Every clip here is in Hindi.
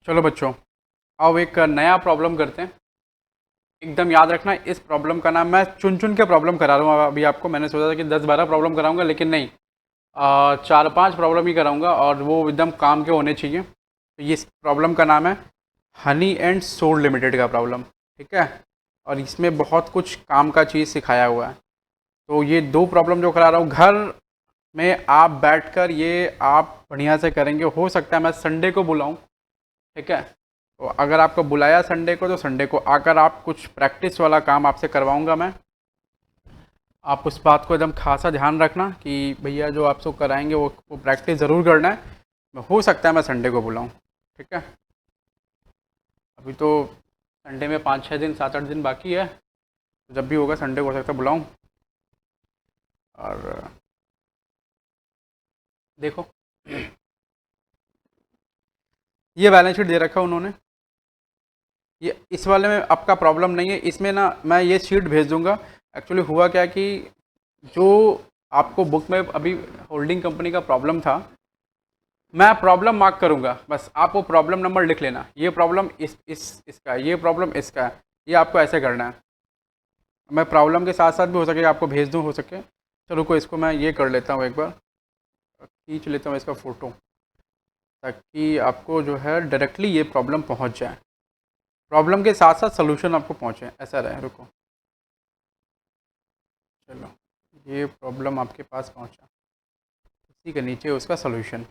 चलो बच्चों, अब एक नया प्रॉब्लम करते हैं। एकदम याद रखना, इस प्रॉब्लम का नाम मैं चुन चुन के प्रॉब्लम करा रहा हूँ। अभी आपको मैंने सोचा था कि 10-12 प्रॉब्लम कराऊंगा, लेकिन नहीं, 4-5 प्रॉब्लम ही कराऊंगा और वो एकदम काम के होने चाहिए। तो ये इस प्रॉब्लम का नाम है हनी एंड सोड लिमिटेड का प्रॉब्लम। ठीक है, और इसमें बहुत कुछ काम का चीज़ सिखाया हुआ है। तो ये दो प्रॉब्लम जो करा रहा हूँ, घर में आप बैठकर ये आप बढ़िया से करेंगे। हो सकता है मैं संडे को बुलाऊँ। ठीक है, तो अगर आपको बुलाया संडे को, तो संडे को आकर आप कुछ प्रैक्टिस वाला काम आपसे करवाऊंगा मैं। आप उस बात को एकदम खासा ध्यान रखना कि भैया जो आपसे कराएंगे वो प्रैक्टिस ज़रूर करना है। हो सकता है मैं संडे को बुलाऊं। ठीक है, अभी तो संडे में 5-6 दिन 7-8 दिन बाकी है। तो जब भी होगा संडे को हो सकता है बुलाऊं। और देखो, ये बैलेंस शीट दे रखा है उन्होंने। ये इस वाले में आपका प्रॉब्लम नहीं है, इसमें ना मैं ये शीट भेज दूंगा। एक्चुअली हुआ क्या कि जो आपको बुक में अभी होल्डिंग कंपनी का प्रॉब्लम था, मैं प्रॉब्लम मार्क करूंगा, बस आप वो प्रॉब्लम नंबर लिख लेना। ये प्रॉब्लम इसका है, ये प्रॉब्लम इसका है। ये आपको ऐसे करना है। मैं प्रॉब्लम के साथ साथ भी हो सके आपको भेज दूं, हो सके। चलो को इसको मैं ये कर लेता हूँ, एक बार खींच लेता हूँ इसका फ़ोटो, ताकि आपको जो है डायरेक्टली ये प्रॉब्लम पहुँच जाए। प्रॉब्लम के साथ साथ सोल्यूशन आपको पहुँचे, ऐसा रहे। रुको, चलो, ये प्रॉब्लम आपके पास पहुँचा, इसी के नीचे उसका सोल्यूशन।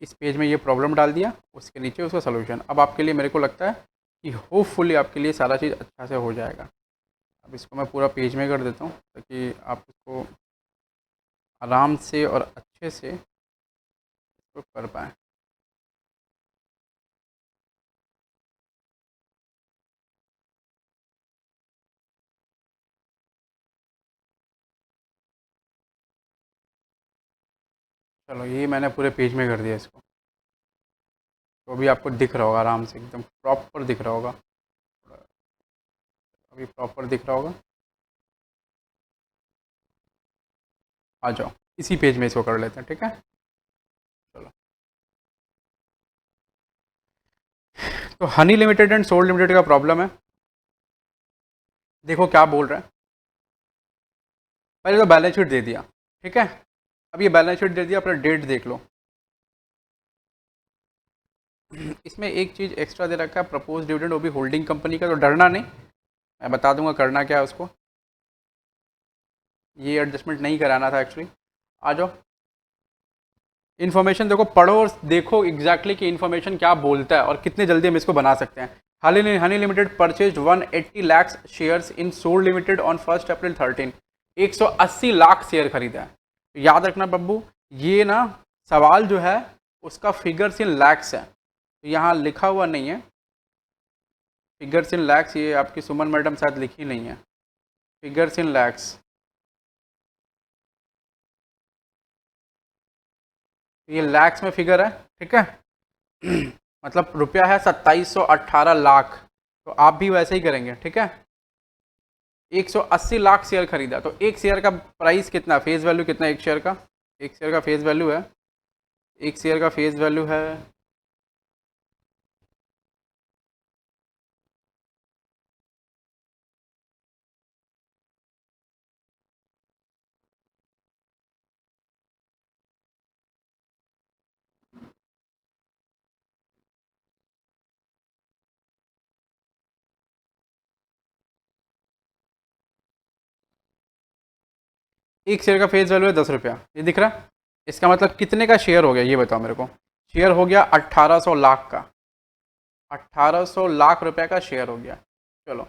इस पेज में ये प्रॉब्लम डाल दिया, उसके नीचे उसका सोल्यूशन। अब आपके लिए मेरे को लगता है कि होपफुली आपके लिए सारा चीज़ अच्छा से हो जाएगा। अब इसको मैं पूरा पेज में कर देता हूँ, ताकि आप इसको आराम से और अच्छे से इसको कर पाएँ। चलो, ये मैंने पूरे पेज में कर दिया इसको। तो अभी आपको दिख रहा होगा, आराम से एकदम प्रॉपर दिख रहा होगा। अभी प्रॉपर दिख रहा होगा। आ जाओ, इसी पेज में इसको कर लेते हैं। ठीक है, चलो। तो Honey limited and sold limited का प्रॉब्लम है। देखो क्या बोल रहे हैं। पहले तो बैलेंस शीट दे दिया। ठीक है, अब ये बैलेंस शीट दे दिया, अपना डेट देख लो। इसमें एक चीज़ एक्स्ट्रा दे रखा है, प्रपोज डिविडेंड, वो भी होल्डिंग कंपनी का। तो डरना नहीं, मैं बता दूंगा करना क्या है उसको। ये एडजस्टमेंट नहीं कराना था एक्चुअली। आ जाओ, इन्फॉर्मेशन देखो, पढ़ो और देखो एग्जैक्टली कि इन्फॉर्मेशन क्या बोलता है और कितने जल्दी हम इसको बना सकते हैं। Honey limited purchase 180 lakh shares in sold limited on 1 April 13। 180 lakh share खरीदा है। तो याद रखना बब्बू, ये ना सवाल जो है उसका फिगर्स इन लैक्स है, तो यहाँ लिखा हुआ नहीं है फिगर्स इन लैक्स। ये आपकी सुमन मैडम शायद लिखी नहीं है फिगर्स इन लैक्स। ये लैक्स में फिगर है। ठीक है, मतलब रुपया है 2718 लाख। तो आप भी वैसे ही करेंगे। ठीक है, 180 लाख शेयर खरीदा, तो एक शेयर का प्राइस कितना, फेस वैल्यू कितना एक शेयर का? एक शेयर का फेस वैल्यू है, एक शेयर का फेस वैल्यू है एक शेयर का फेस वैल्यू है 10 रुपया। ये दिख रहा है? इसका मतलब कितने का शेयर हो गया ये बताओ मेरे को। शेयर हो गया 1800 लाख का। 1800 लाख रुपए का शेयर हो गया। चलो,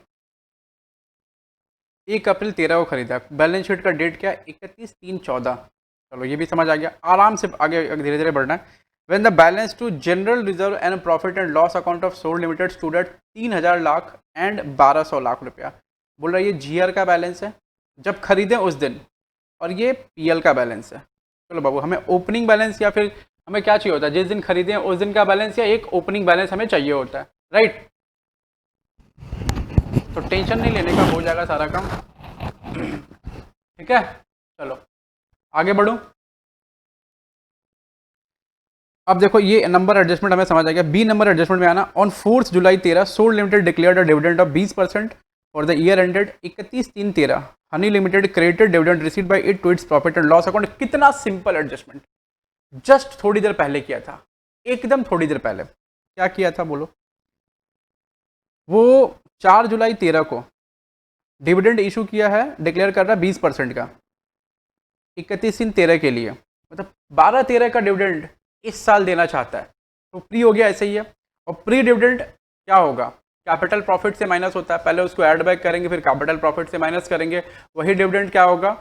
1 अप्रैल 13 को खरीदा। बैलेंस शीट का डेट क्या है? 31/3/14। चलो, ये भी समझ आ गया। आराम से आगे धीरे धीरे बढ़ना है। When the balance to general reserve and profit and loss account of sold limited stood at 3000 lakh and 1200 lakh रुपया। बोल रहा है ये जीआर का बैलेंस है जब खरीदें उस दिन, और ये पीएल का बैलेंस है। चलो बाबू, हमें ओपनिंग बैलेंस या फिर हमें क्या चाहिए होता है, जिस दिन खरीदें उस दिन का बैलेंस या एक ओपनिंग बैलेंस हमें चाहिए होता है, राइट? तो टेंशन नहीं लेने का, हो जाएगा सारा काम। ठीक है, चलो आगे बढ़ो। अब देखो ये नंबर एडजस्टमेंट हमें समझ आ गया। बी नंबर एडजस्टमेंट में आना, on 4 July 13 Sol limited declared a dividend of 20% for the year ended 31/3/13। Honey limited credited dividend received by it to its profit and loss account. कितना सिंपल एडजस्टमेंट, जस्ट थोड़ी देर पहले किया था, एकदम थोड़ी देर पहले क्या किया था बोलो। वो 4 जुलाई 13 को डिविडेंड इशू किया है, डिक्लेयर कर रहा है 20% का 31/3 के लिए, मतलब 12/13 का डिविडेंड इस साल देना चाहता है। तो प्री हो गया, ऐसे ही है। और प्री डिविडेंड क्या होगा, कैपिटल प्रॉफिट से माइनस होता है, पहले उसको ऐड बैक करेंगे फिर कैपिटल प्रॉफिट से माइनस करेंगे। वही डिविडेंड क्या होगा,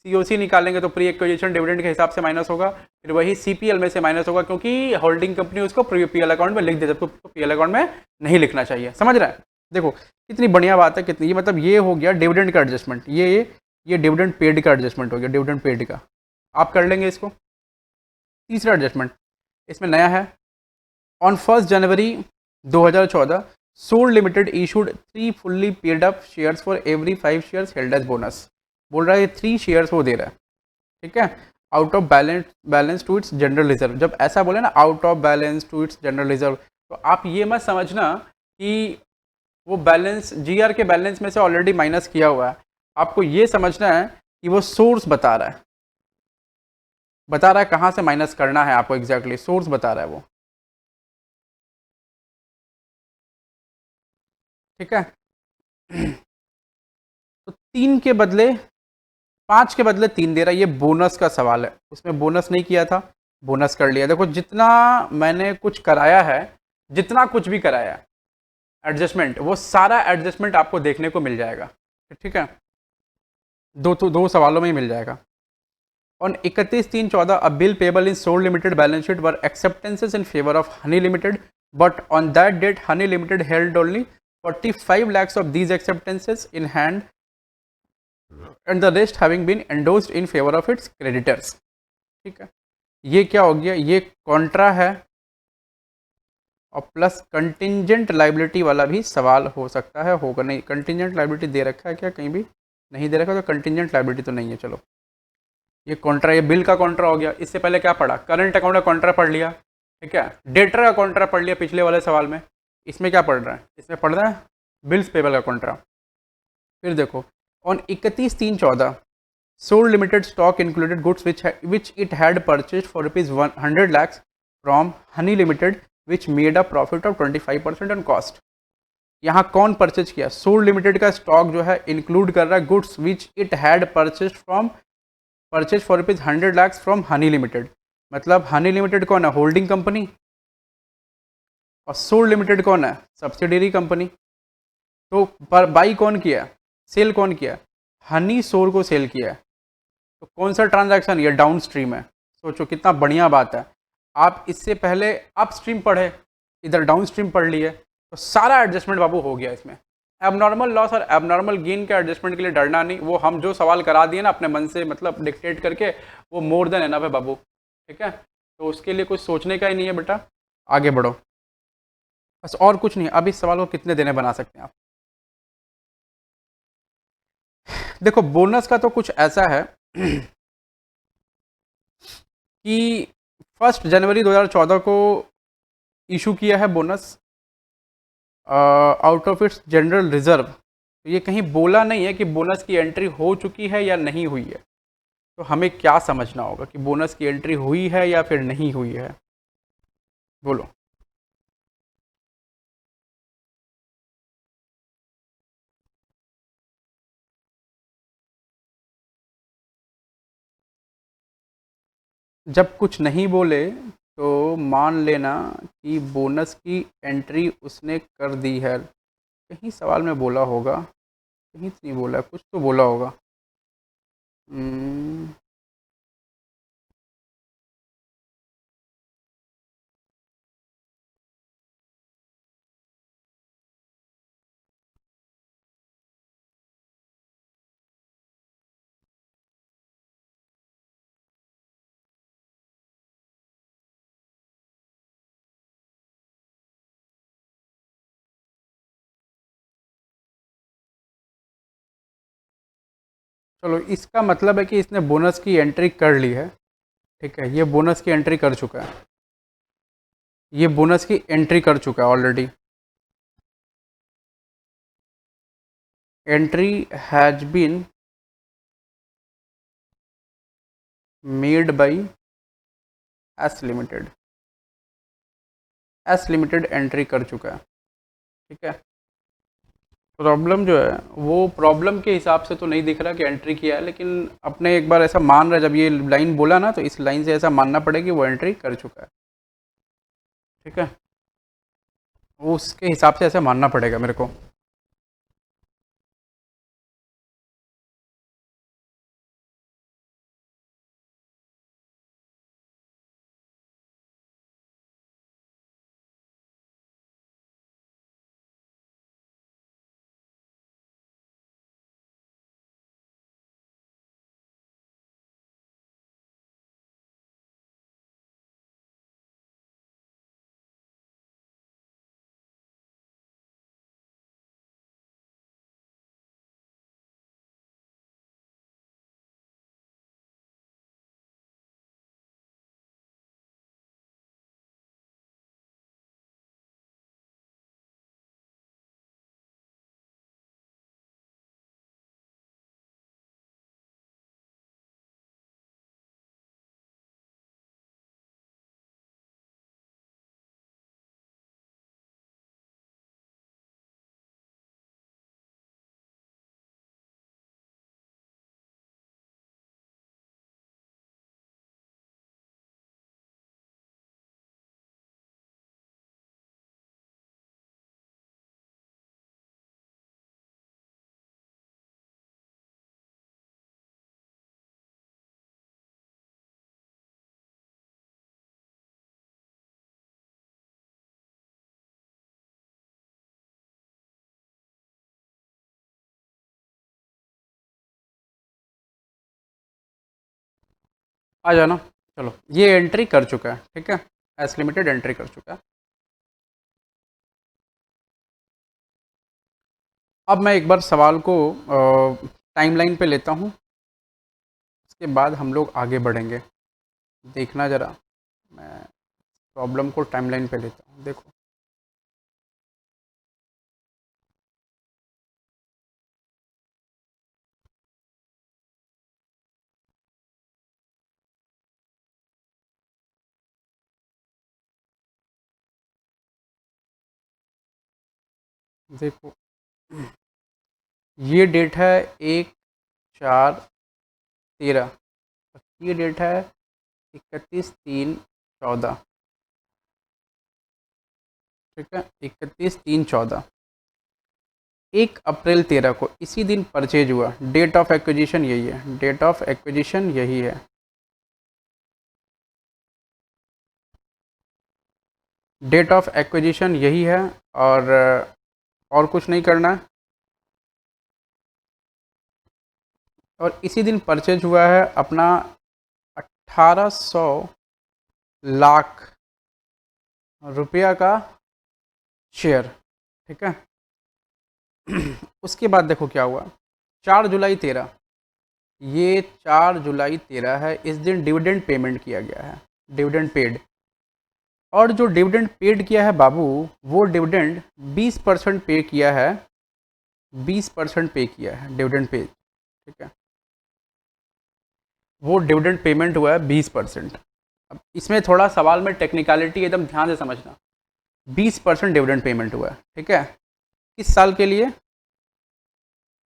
सीओसी निकालेंगे तो प्री एक्विजिशन डिविडेंड के हिसाब से माइनस होगा, फिर वही सीपीएल में से माइनस होगा, क्योंकि होल्डिंग कंपनी उसको पीएल अकाउंट में लिख देती है, तो पीएल अकाउंट में नहीं लिखना चाहिए। समझ रहा है, देखो कितनी बढ़िया बात है, कितनी, ये मतलब ये हो गया डिविडेंड का एडजस्टमेंट, ये डिविडेंड पेड का एडजस्टमेंट हो गया, डिविडेंड पेड का। आप कर लेंगे इसको। तीसरा एडजस्टमेंट इसमें नया है, on 1 January 2014 Sol limited issued 3 fully paid up shares for every 5 shares held as bonus. बोल रहा है ये 3 शेयर्स वो दे रहा है, ठीक है, out of balance to its general reserve. जब ऐसा बोले ना out of balance to its general reserve, तो आप ये मत समझना कि वो बैलेंस जीआर के बैलेंस में से ऑलरेडी माइनस किया हुआ है। आपको ये समझना है कि वो सोर्स बता रहा है, बता रहा है कहाँ से माइनस करना है आपको, एग्जैक्टली सोर्स बता रहा है वो, ठीक है। तो 3 के बदले 5 के बदले 3 दे रहा है, ये बोनस का सवाल है, उसमें बोनस नहीं किया था, बोनस कर लिया। देखो जितना मैंने कुछ कराया है, जितना कुछ भी कराया है एडजस्टमेंट, वो सारा एडजस्टमेंट आपको देखने को मिल जाएगा, ठीक है, दो सवालों में ही मिल जाएगा। On 31/3/14 a bill payable in Soul Limited balance sheet were acceptances in favor of Honey Limited, but on that date Honey Limited held only 45 lakhs of these acceptances in hand and the rest having been endorsed in favor of its creditors। ठीक है, ये क्या हो गया, ये कॉन्ट्रा है और प्लस कंटिजेंट लाइबिलिटी वाला भी सवाल हो सकता है, होगा नहीं, कंटिजेंट लाइबिलिटी दे रखा है क्या कहीं भी, नहीं दे रखा, तो कंटिजेंट लाइबिलिटी तो नहीं है। चलो ये कॉन्ट्रा, ये बिल का कॉन्ट्रा हो गया। इससे पहले क्या पढ़ा, करंट अकाउंट का कॉन्ट्रा पढ़ लिया, ठीक है, डेटर का कॉन्ट्रा पढ़ लिया पिछले वाले सवाल में। इसमें क्या पढ़ रहा है, इसमें पढ़ रहा है बिल्स पेबल का कॉन्ट्रा। फिर देखो on 31/3/14 Sol limited stock included goods which it had purchase for ₹100 lakhs from Honey limited which made a profit of 25% on cost. यहाँ कौन परचेज किया, सोल लिमिटेड का स्टॉक जो है इंक्लूड कर रहा है goods which it had purchase for ₹100 lakhs from Honey limited. मतलब हनी लिमिटेड कौन है, होल्डिंग कंपनी, और सोल लिमिटेड कौन है, सब्सिडरी कंपनी। तो पर बाई कौन किया, सेल कौन किया, हनी सोल को सेल किया है। तो कौन सा ट्रांजैक्शन, ये डाउन स्ट्रीम है। सोचो कितना बढ़िया बात है, आप इससे पहले अप स्ट्रीम पढ़े, इधर डाउन स्ट्रीम पढ़ लिए, तो सारा एडजस्टमेंट बाबू हो गया इसमें। एबनॉर्मल लॉस और एबनॉर्मल गेन के एडजस्टमेंट के लिए डरना नहीं, वो हम जो सवाल करा दिए ना अपने मन से, मतलब डिक्टेट करके, वो मोर देन एनफ है बाबू, ठीक है। तो उसके लिए कुछ सोचने का ही नहीं है बेटा, आगे बढ़ो, बस और कुछ नहीं। अब इस सवाल को कितने देने बना सकते हैं आप। देखो बोनस का तो कुछ ऐसा है कि 1 जनवरी 2014 को इशू किया है bonus out of its general reserve. तो ये कहीं बोला नहीं है कि बोनस की एंट्री हो चुकी है या नहीं हुई है। तो हमें क्या समझना होगा कि बोनस की एंट्री हुई है या फिर नहीं हुई है, बोलो। जब कुछ नहीं बोले तो मान लेना कि बोनस की एंट्री उसने कर दी है। कहीं सवाल में बोला होगा, कहीं तो नहीं बोला, कुछ तो बोला होगा। हम्म, चलो, इसका मतलब है कि इसने बोनस की एंट्री कर ली है। ठीक है, ये बोनस की एंट्री कर चुका है, ये बोनस की एंट्री कर चुका है already. Entry has been made by S limited, S limited entry कर चुका है। ठीक है, प्रॉब्लम जो है वो प्रॉब्लम के हिसाब से तो नहीं दिख रहा कि एंट्री किया है, लेकिन अपने एक बार ऐसा मान रहा है, जब ये लाइन बोला ना तो इस लाइन से ऐसा मानना पड़ेगा कि वो एंट्री कर चुका है। ठीक है, वो उसके हिसाब से ऐसा मानना पड़ेगा मेरे को। आ जाना। चलो, ये एंट्री कर चुका है। ठीक है, एस लिमिटेड एंट्री कर चुका है। अब मैं एक बार सवाल को टाइमलाइन पे लेता हूँ, उसके बाद हम लोग आगे बढ़ेंगे। देखना ज़रा, मैं प्रॉब्लम को टाइमलाइन पे लेता हूँ। देखो, देखो ये डेट है 1/4/13, ये डेट है 31/3/14। ठीक है, 31/3/14। 1 अप्रैल 13 को इसी दिन परचेज हुआ। डेट ऑफ एक्विजिशन यही है, डेट ऑफ एक्विजिशन यही है। डेट ऑफ एक्विजिशन यही है, और कुछ नहीं करना है। और इसी दिन परचेज हुआ है अपना 1800 लाख रुपया का शेयर। ठीक है, उसके बाद देखो क्या हुआ। 4 जुलाई 13, ये 4 जुलाई 13 है, इस दिन डिविडेंड पेमेंट किया गया है, डिविडेंड पेड। और जो डिविडेंड पेड किया है बाबू, वो डिविडेंड 20% पे किया है, 20% पे किया है डिविडेंड पे। ठीक है, वो डिविडेंड पेमेंट हुआ है 20%। अब इसमें थोड़ा सवाल में टेक्निकलिटी एकदम ध्यान से समझना। 20% डिविडेंड पेमेंट हुआ है। ठीक है, किस साल के लिए?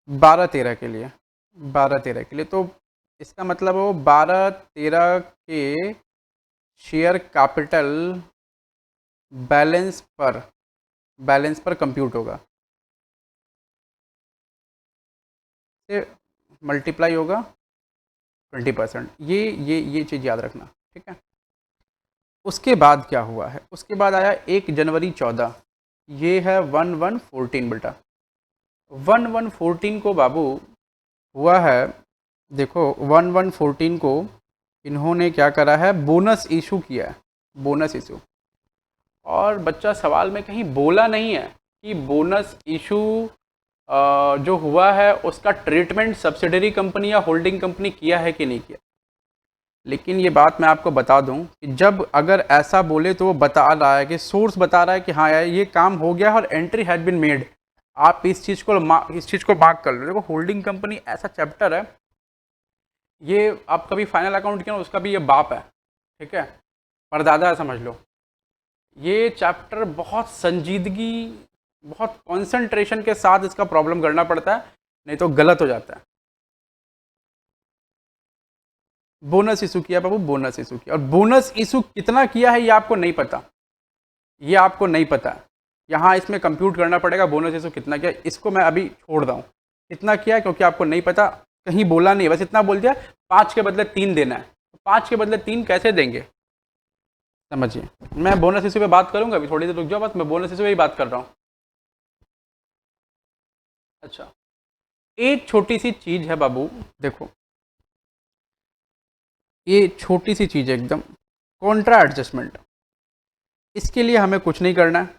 12-13 के लिए, 12-13 के लिए। तो इसका मतलब वो 12-13 के शेयर कैपिटल बैलेंस पर, बैलेंस पर कंप्यूट होगा, से मल्टीप्लाई होगा 20%। ये चीज़ याद रखना। ठीक है, उसके बाद क्या हुआ है? उसके बाद आया 1 जनवरी 14, ये है 1114 बेटा। 1114 को बाबू हुआ है, देखो 1114 को इन्होंने क्या करा है, बोनस इशू किया है, बोनस इशू। और बच्चा सवाल में कहीं बोला नहीं है कि बोनस इशू जो हुआ है उसका ट्रीटमेंट सब्सिडरी कंपनी या होल्डिंग कंपनी किया है कि नहीं किया। लेकिन ये बात मैं आपको बता दूं कि जब अगर ऐसा बोले तो वो बता रहा है कि सोर्स बता रहा है कि हाँ यार ये काम हो गया और एंट्री हैड बीन मेड, आप इस चीज़ को मार्क कर लो। देखो होल्डिंग कंपनी ऐसा चैप्टर है, ये आप कभी फाइनल अकाउंट किया ना, उसका भी ये बाप है, ठीक है, परदादा है समझ लो। ये चैप्टर बहुत संजीदगी, बहुत कंसंट्रेशन के साथ इसका प्रॉब्लम करना पड़ता है, नहीं तो गलत हो जाता है। बोनस इशू किया बाबू, बोनस इशू किया, और बोनस इशू कितना किया है ये आपको नहीं पता, ये आपको नहीं पता। यहाँ इसमें कंप्यूट करना पड़ेगा बोनस इशू कितना किया, इसको मैं अभी छोड़ रहा हूँ। कितना किया है क्योंकि आपको नहीं पता, कहीं बोला नहीं, बस इतना बोल दिया 5 के बदले 3 देना है, तो 5 के बदले 3 कैसे देंगे, समझिए। मैं बोनस इशू पे बात करूंगा, अभी थोड़ी देर रुक जाओ, बस मैं बोनस इशू पे ही बात कर रहा हूँ। अच्छा, एक छोटी सी चीज़ है बाबू, देखो ये छोटी सी चीज़ है एकदम, कॉन्ट्रा एडजस्टमेंट। इसके लिए हमें कुछ नहीं करना है,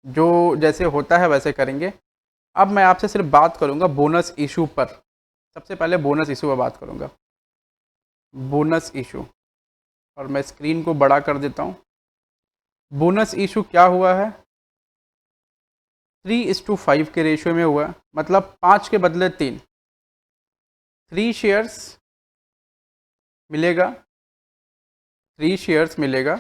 जो जैसे होता है वैसे करेंगे। अब मैं आपसे सिर्फ बात करूंगा बोनस इशू पर। सबसे पहले बोनस इशू पर बात करूंगा, बोनस इशू, और मैं स्क्रीन को बड़ा कर देता हूं। बोनस इशू क्या हुआ है, 3:5 के रेशियो में हुआ है, मतलब 5 के बदले 3, 3 शेयर्स मिलेगा, 3 शेयर्स मिलेगा,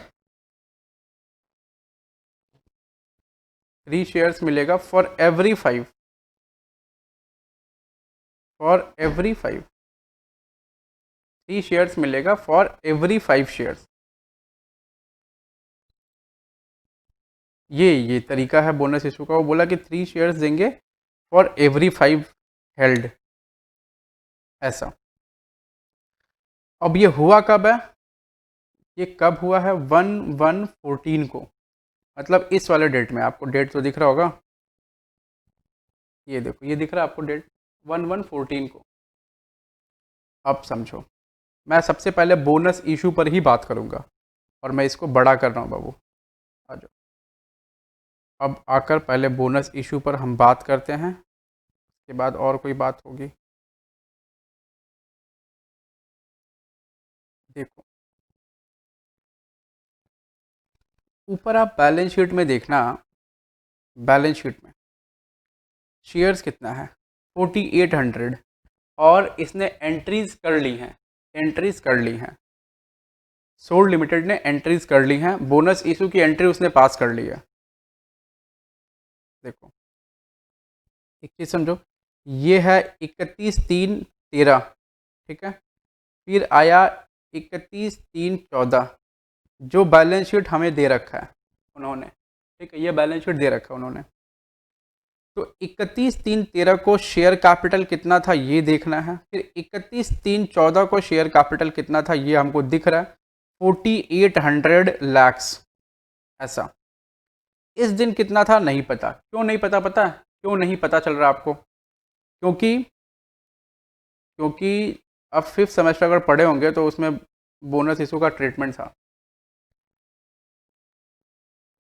3 शेयर्स मिलेगा for every 5, for every 5, 3 shares मिलेगा फॉर एवरी 5 शेयर्स। ये तरीका है बोनस इशू का। वो बोला कि 3 शेयर्स देंगे फॉर एवरी 5 हेल्ड, ऐसा। अब ये हुआ कब है, ये कब हुआ है, 1/1/14 को, मतलब इस वाले डेट में। आपको डेट तो दिख रहा होगा, ये देखो, ये दिख रहा है आपको डेट, 1/1/14 को। अब समझो, मैं सबसे पहले बोनस इशू पर ही बात करूंगा, और मैं इसको बड़ा कर रहा हूँ बाबू, आ जाओ। अब आकर पहले बोनस इशू पर हम बात करते हैं, उसके बाद और कोई बात होगी। देखो ऊपर आप बैलेंस शीट में देखना, बैलेंस शीट में शेयर्स कितना है, 4800, और इसने एंट्रीज कर ली हैं, एंट्रीज कर ली हैं, सोल्ड लिमिटेड ने एंट्रीज कर ली हैं, बोनस इशू की एंट्री उसने पास कर ली है। देखो एक चीज़ समझो, ये है 31/3/13, ठीक है, फिर आया 31/3/14, जो बैलेंस शीट हमें दे रखा है उन्होंने, ठीक है, ये बैलेंस शीट दे रखा है उन्होंने। तो 31/3/13 को शेयर कैपिटल कितना था ये देखना है, फिर 31/3/14 को शेयर कैपिटल कितना था ये हमको दिख रहा है, 4800 लैक्स, ऐसा। इस दिन कितना था नहीं पता, क्यों नहीं पता, पता है क्यों नहीं पता चल रहा आपको, क्योंकि क्योंकि अब 5th सेमेस्टर अगर पढ़े होंगे तो उसमें बोनस इशू का ट्रीटमेंट था।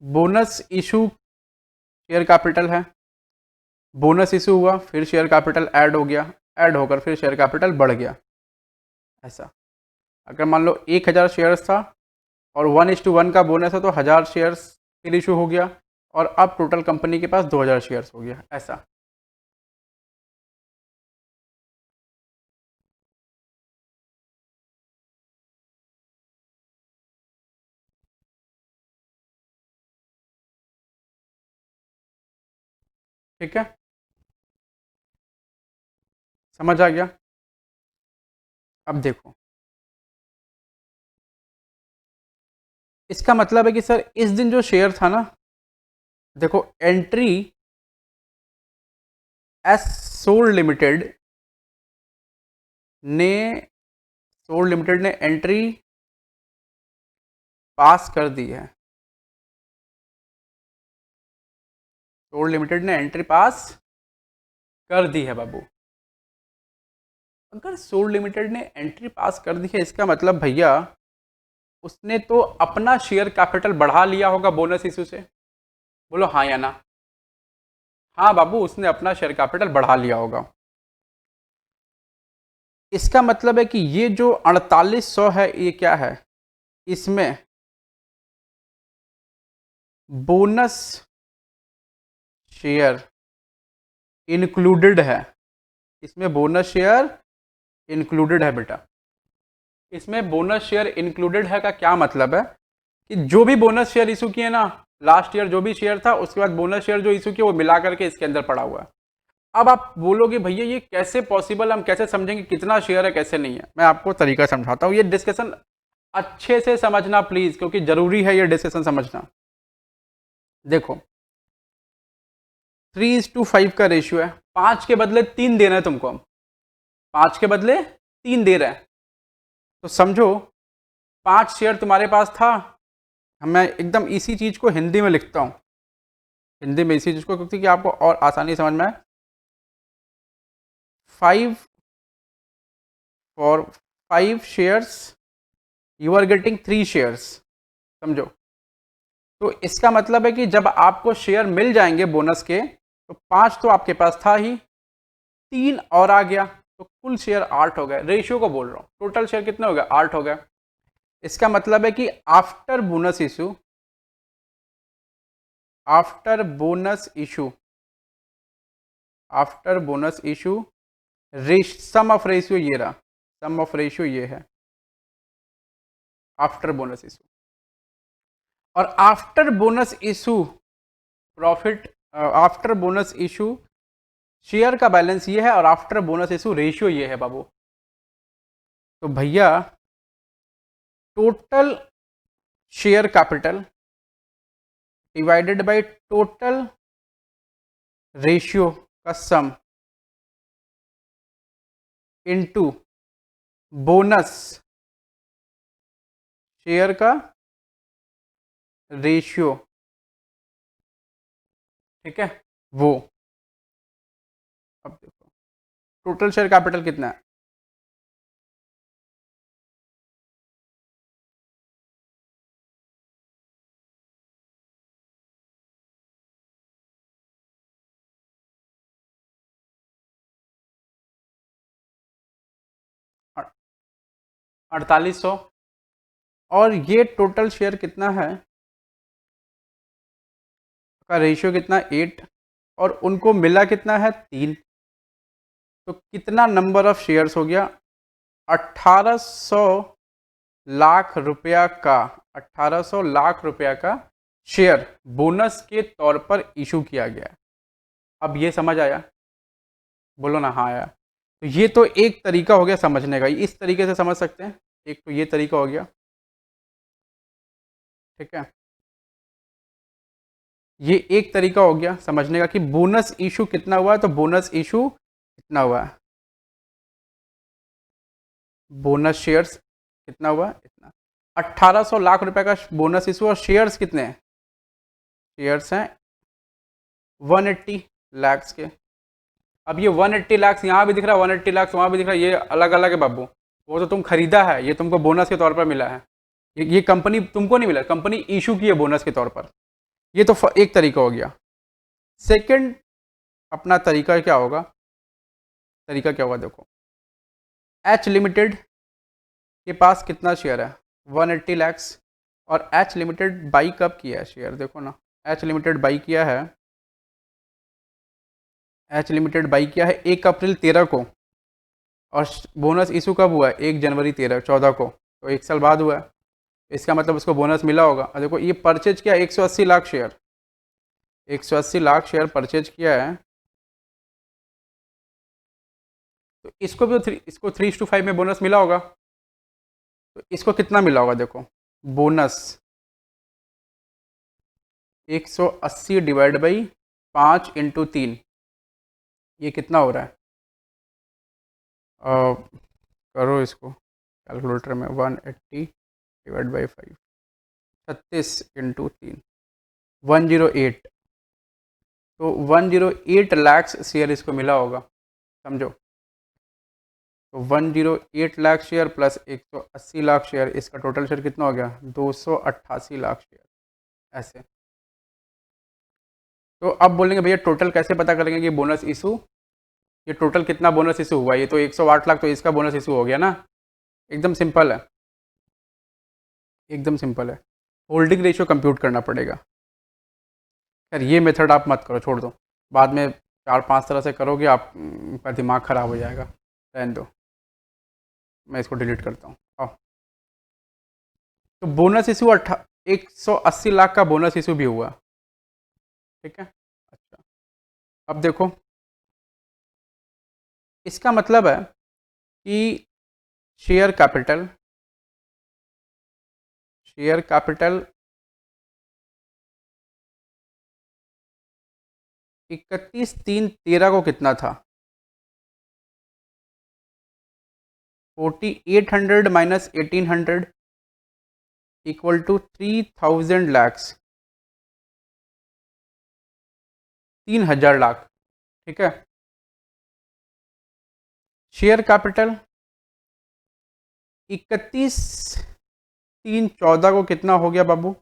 बोनस इशू शेयर कैपिटल है, बोनस इशू हुआ, फिर शेयर कैपिटल ऐड हो गया, ऐड होकर फिर शेयर कैपिटल बढ़ गया, ऐसा। अगर मान लो 1000 शेयर्स था और 1:1 का बोनस है, तो 1000 शेयर्स फिर इशू हो गया, और अब टोटल कंपनी के पास 2000 शेयर्स हो गया, ऐसा। ठीक है, समझ आ गया। अब देखो, इसका मतलब है कि सर इस दिन जो शेयर था ना, देखो एंट्री एस सोल्ड लिमिटेड ने, सोल्ड लिमिटेड ने एंट्री पास कर दी है, सोल्ड लिमिटेड ने एंट्री पास कर दी है बाबू। अगर सोल्ड लिमिटेड ने एंट्री पास कर दी है, इसका मतलब भैया उसने तो अपना शेयर कैपिटल बढ़ा लिया होगा बोनस इशू से, बोलो हाँ या ना, हाँ बाबू, उसने अपना शेयर कैपिटल बढ़ा लिया होगा। इसका मतलब है कि ये जो 4800 है, ये क्या है, इसमें बोनस शेयर इंक्लूडेड है। इसमें बोनस शेयर इंक्लूडेड है बेटा। इसमें बोनस शेयर इंक्लूडेड है का क्या मतलब है कि जो भी बोनस शेयर इशू किए ना लास्ट ईयर, जो भी शेयर था उसके बाद बोनस शेयर जो इशू किए वो मिला करके इसके अंदर पड़ा हुआ है। अब आप बोलोगे भैया ये कैसे पॉसिबल, हम कैसे समझेंगे कितना शेयर है कैसे नहीं है। मैं आपको तरीका समझाता हूँ, ये डिस्कशन अच्छे से समझना प्लीज, क्योंकि जरूरी है ये डिस्कशन समझना। देखो 3:5 का रेशियो है, 5 के बदले 3 दे रहे हैं तुमको हम, 5 के बदले 3 दे रहे हैं, तो समझो 5 शेयर तुम्हारे पास था। मैं एकदम इसी चीज को हिंदी में लिखता हूँ, हिंदी में इसी चीज को, क्योंकि आपको और आसानी समझ में आए। 5 for 5 shares you are getting 3 shares, समझो। तो इसका मतलब है कि जब आपको शेयर मिल जाएंगे बोनस के, तो 5 तो आपके पास था ही, 3 और आ गया, तो कुल शेयर 8 हो गए। रेशियो को बोल रहा हूँ, टोटल शेयर कितने हो गए, 8 हो गए। इसका मतलब है कि after bonus issue, after bonus issue, after bonus issue sum of ratio ये रहा, सम ऑफ रेशियो ये है आफ्टर बोनस इशू। और after bonus issue profit, after bonus issue share का बैलेंस ये है, और आफ्टर बोनस इशू रेशियो ये है बाबू। तो भैया total share capital divided by total ratio का सम इनटू बोनस शेयर का रेशियो, ठीक है वो। अब देखो टोटल शेयर कैपिटल कितना है, अ- 4800, और ये टोटल शेयर कितना है का रेशियो कितना, 8, और उनको मिला कितना है, 3। तो कितना नंबर ऑफ शेयर्स हो गया, 1800 लाख रुपया का, 1800 लाख रुपया का शेयर बोनस के तौर पर इशू किया गया। अब ये समझ आया, बोलो ना हाँ आया। तो ये तो एक तरीका हो गया समझने का, इस तरीके से समझ सकते हैं। एक तो ये तरीका हो गया, ठीक है, ये एक तरीका हो गया समझने का कि बोनस इशू कितना हुआ है। तो बोनस इशू कितना हुआ है, बोनस शेयर्स कितना हुआ इतना, 1800 लाख रुपए का बोनस इशू, और शेयर्स कितने हैं, शेयर्स हैं 180 लैक्स के। अब ये 180 लाख यहाँ भी दिख रहा है, 180 लाख वहाँ भी दिख रहा है, ये अलग अलग है बाबू। वो तो तुम खरीदा है, ये तुमको बोनस के तौर पर मिला है। ये कंपनी तुमको नहीं मिला, कंपनी इशू की है बोनस के तौर पर। ये तो एक तरीका हो गया। सेकंड अपना तरीका क्या होगा, तरीका क्या होगा देखो, एच लिमिटेड के पास कितना शेयर है, 180 लैक्स, और एच लिमिटेड बाई कब किया है शेयर, देखो ना, एच लिमिटेड बाई किया है, एच लिमिटेड बाई किया है 1 अप्रैल 13 को, और बोनस इशू कब हुआ है, 1 जनवरी 14 को, तो 1 साल बाद हुआ है। इसका मतलब उसको बोनस मिला होगा। और देखो ये परचेज किया 180 lakh share, 180 lakh share purchase किया है, तो इसको भी इसको 3:5 में बोनस मिला होगा। तो इसको कितना मिला होगा देखो, बोनस 180 डिवाइड बाई 5 × 3, ये कितना हो रहा है, करो इसको कैलकुलेटर में, 180 डिवाइड बाई 5, 36 × 3, 108। तो 108 लाख शेयर इसको मिला होगा, समझो। तो 108 lakh share plus 180 lakh share, इसका टोटल शेयर कितना हो गया, 288 लाख शेयर, ऐसे। तो अब बोलेंगे भैया टोटल कैसे पता करेंगे कि बोनस इशू, ये टोटल कितना बोनस इशू हुआ, ये तो 108 लाख तो इसका बोनस इशू हो गया ना। एकदम सिंपल है, एकदम सिंपल है। होल्डिंग रेशियो कंप्यूट करना पड़ेगा। यार ये मेथड आप मत करो, छोड़ दो, बाद में 4-5 तरह से करोगे आप का दिमाग ख़राब हो जाएगा, रहने दो, मैं इसको डिलीट करता हूँ। आओ, तो बोनस इशू 180 लाख का बोनस इशू भी हुआ, ठीक है। अच्छा, अब देखो, इसका मतलब है कि शेयर कैपिटल, शेयर कैपिटल 31/3/13 को कितना था? 4800 minus 1800 equal to 3000 lakhs, 3000 lakh, ठीक है। शेयर कैपिटल 31/3/14 को कितना हो गया बाबू?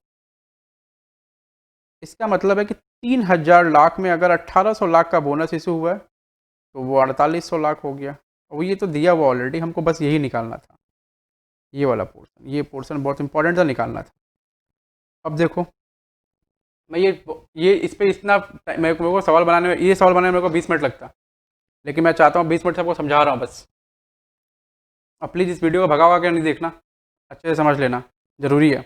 इसका मतलब है कि 3000 लाख में अगर 1800 लाख का बोनस इशू हुआ है तो वो 4800 लाख हो गया। और ये तो दिया हुआ ऑलरेडी, हमको बस यही निकालना था, ये वाला पोर्शन, ये पोर्शन बहुत इंपॉर्टेंट था, निकालना था। अब देखो, मैं ये इस पे इतना मेरे को सवाल बनाने में, ये सवाल बनाने में मेरे को 20 मिनट लगता, लेकिन मैं चाहता हूँ 20 मिनट से आपको समझा रहा हूँ बस। अब प्लीज़ इस वीडियो को भगा के नहीं देखना, अच्छे से समझ लेना, ज़रूरी है।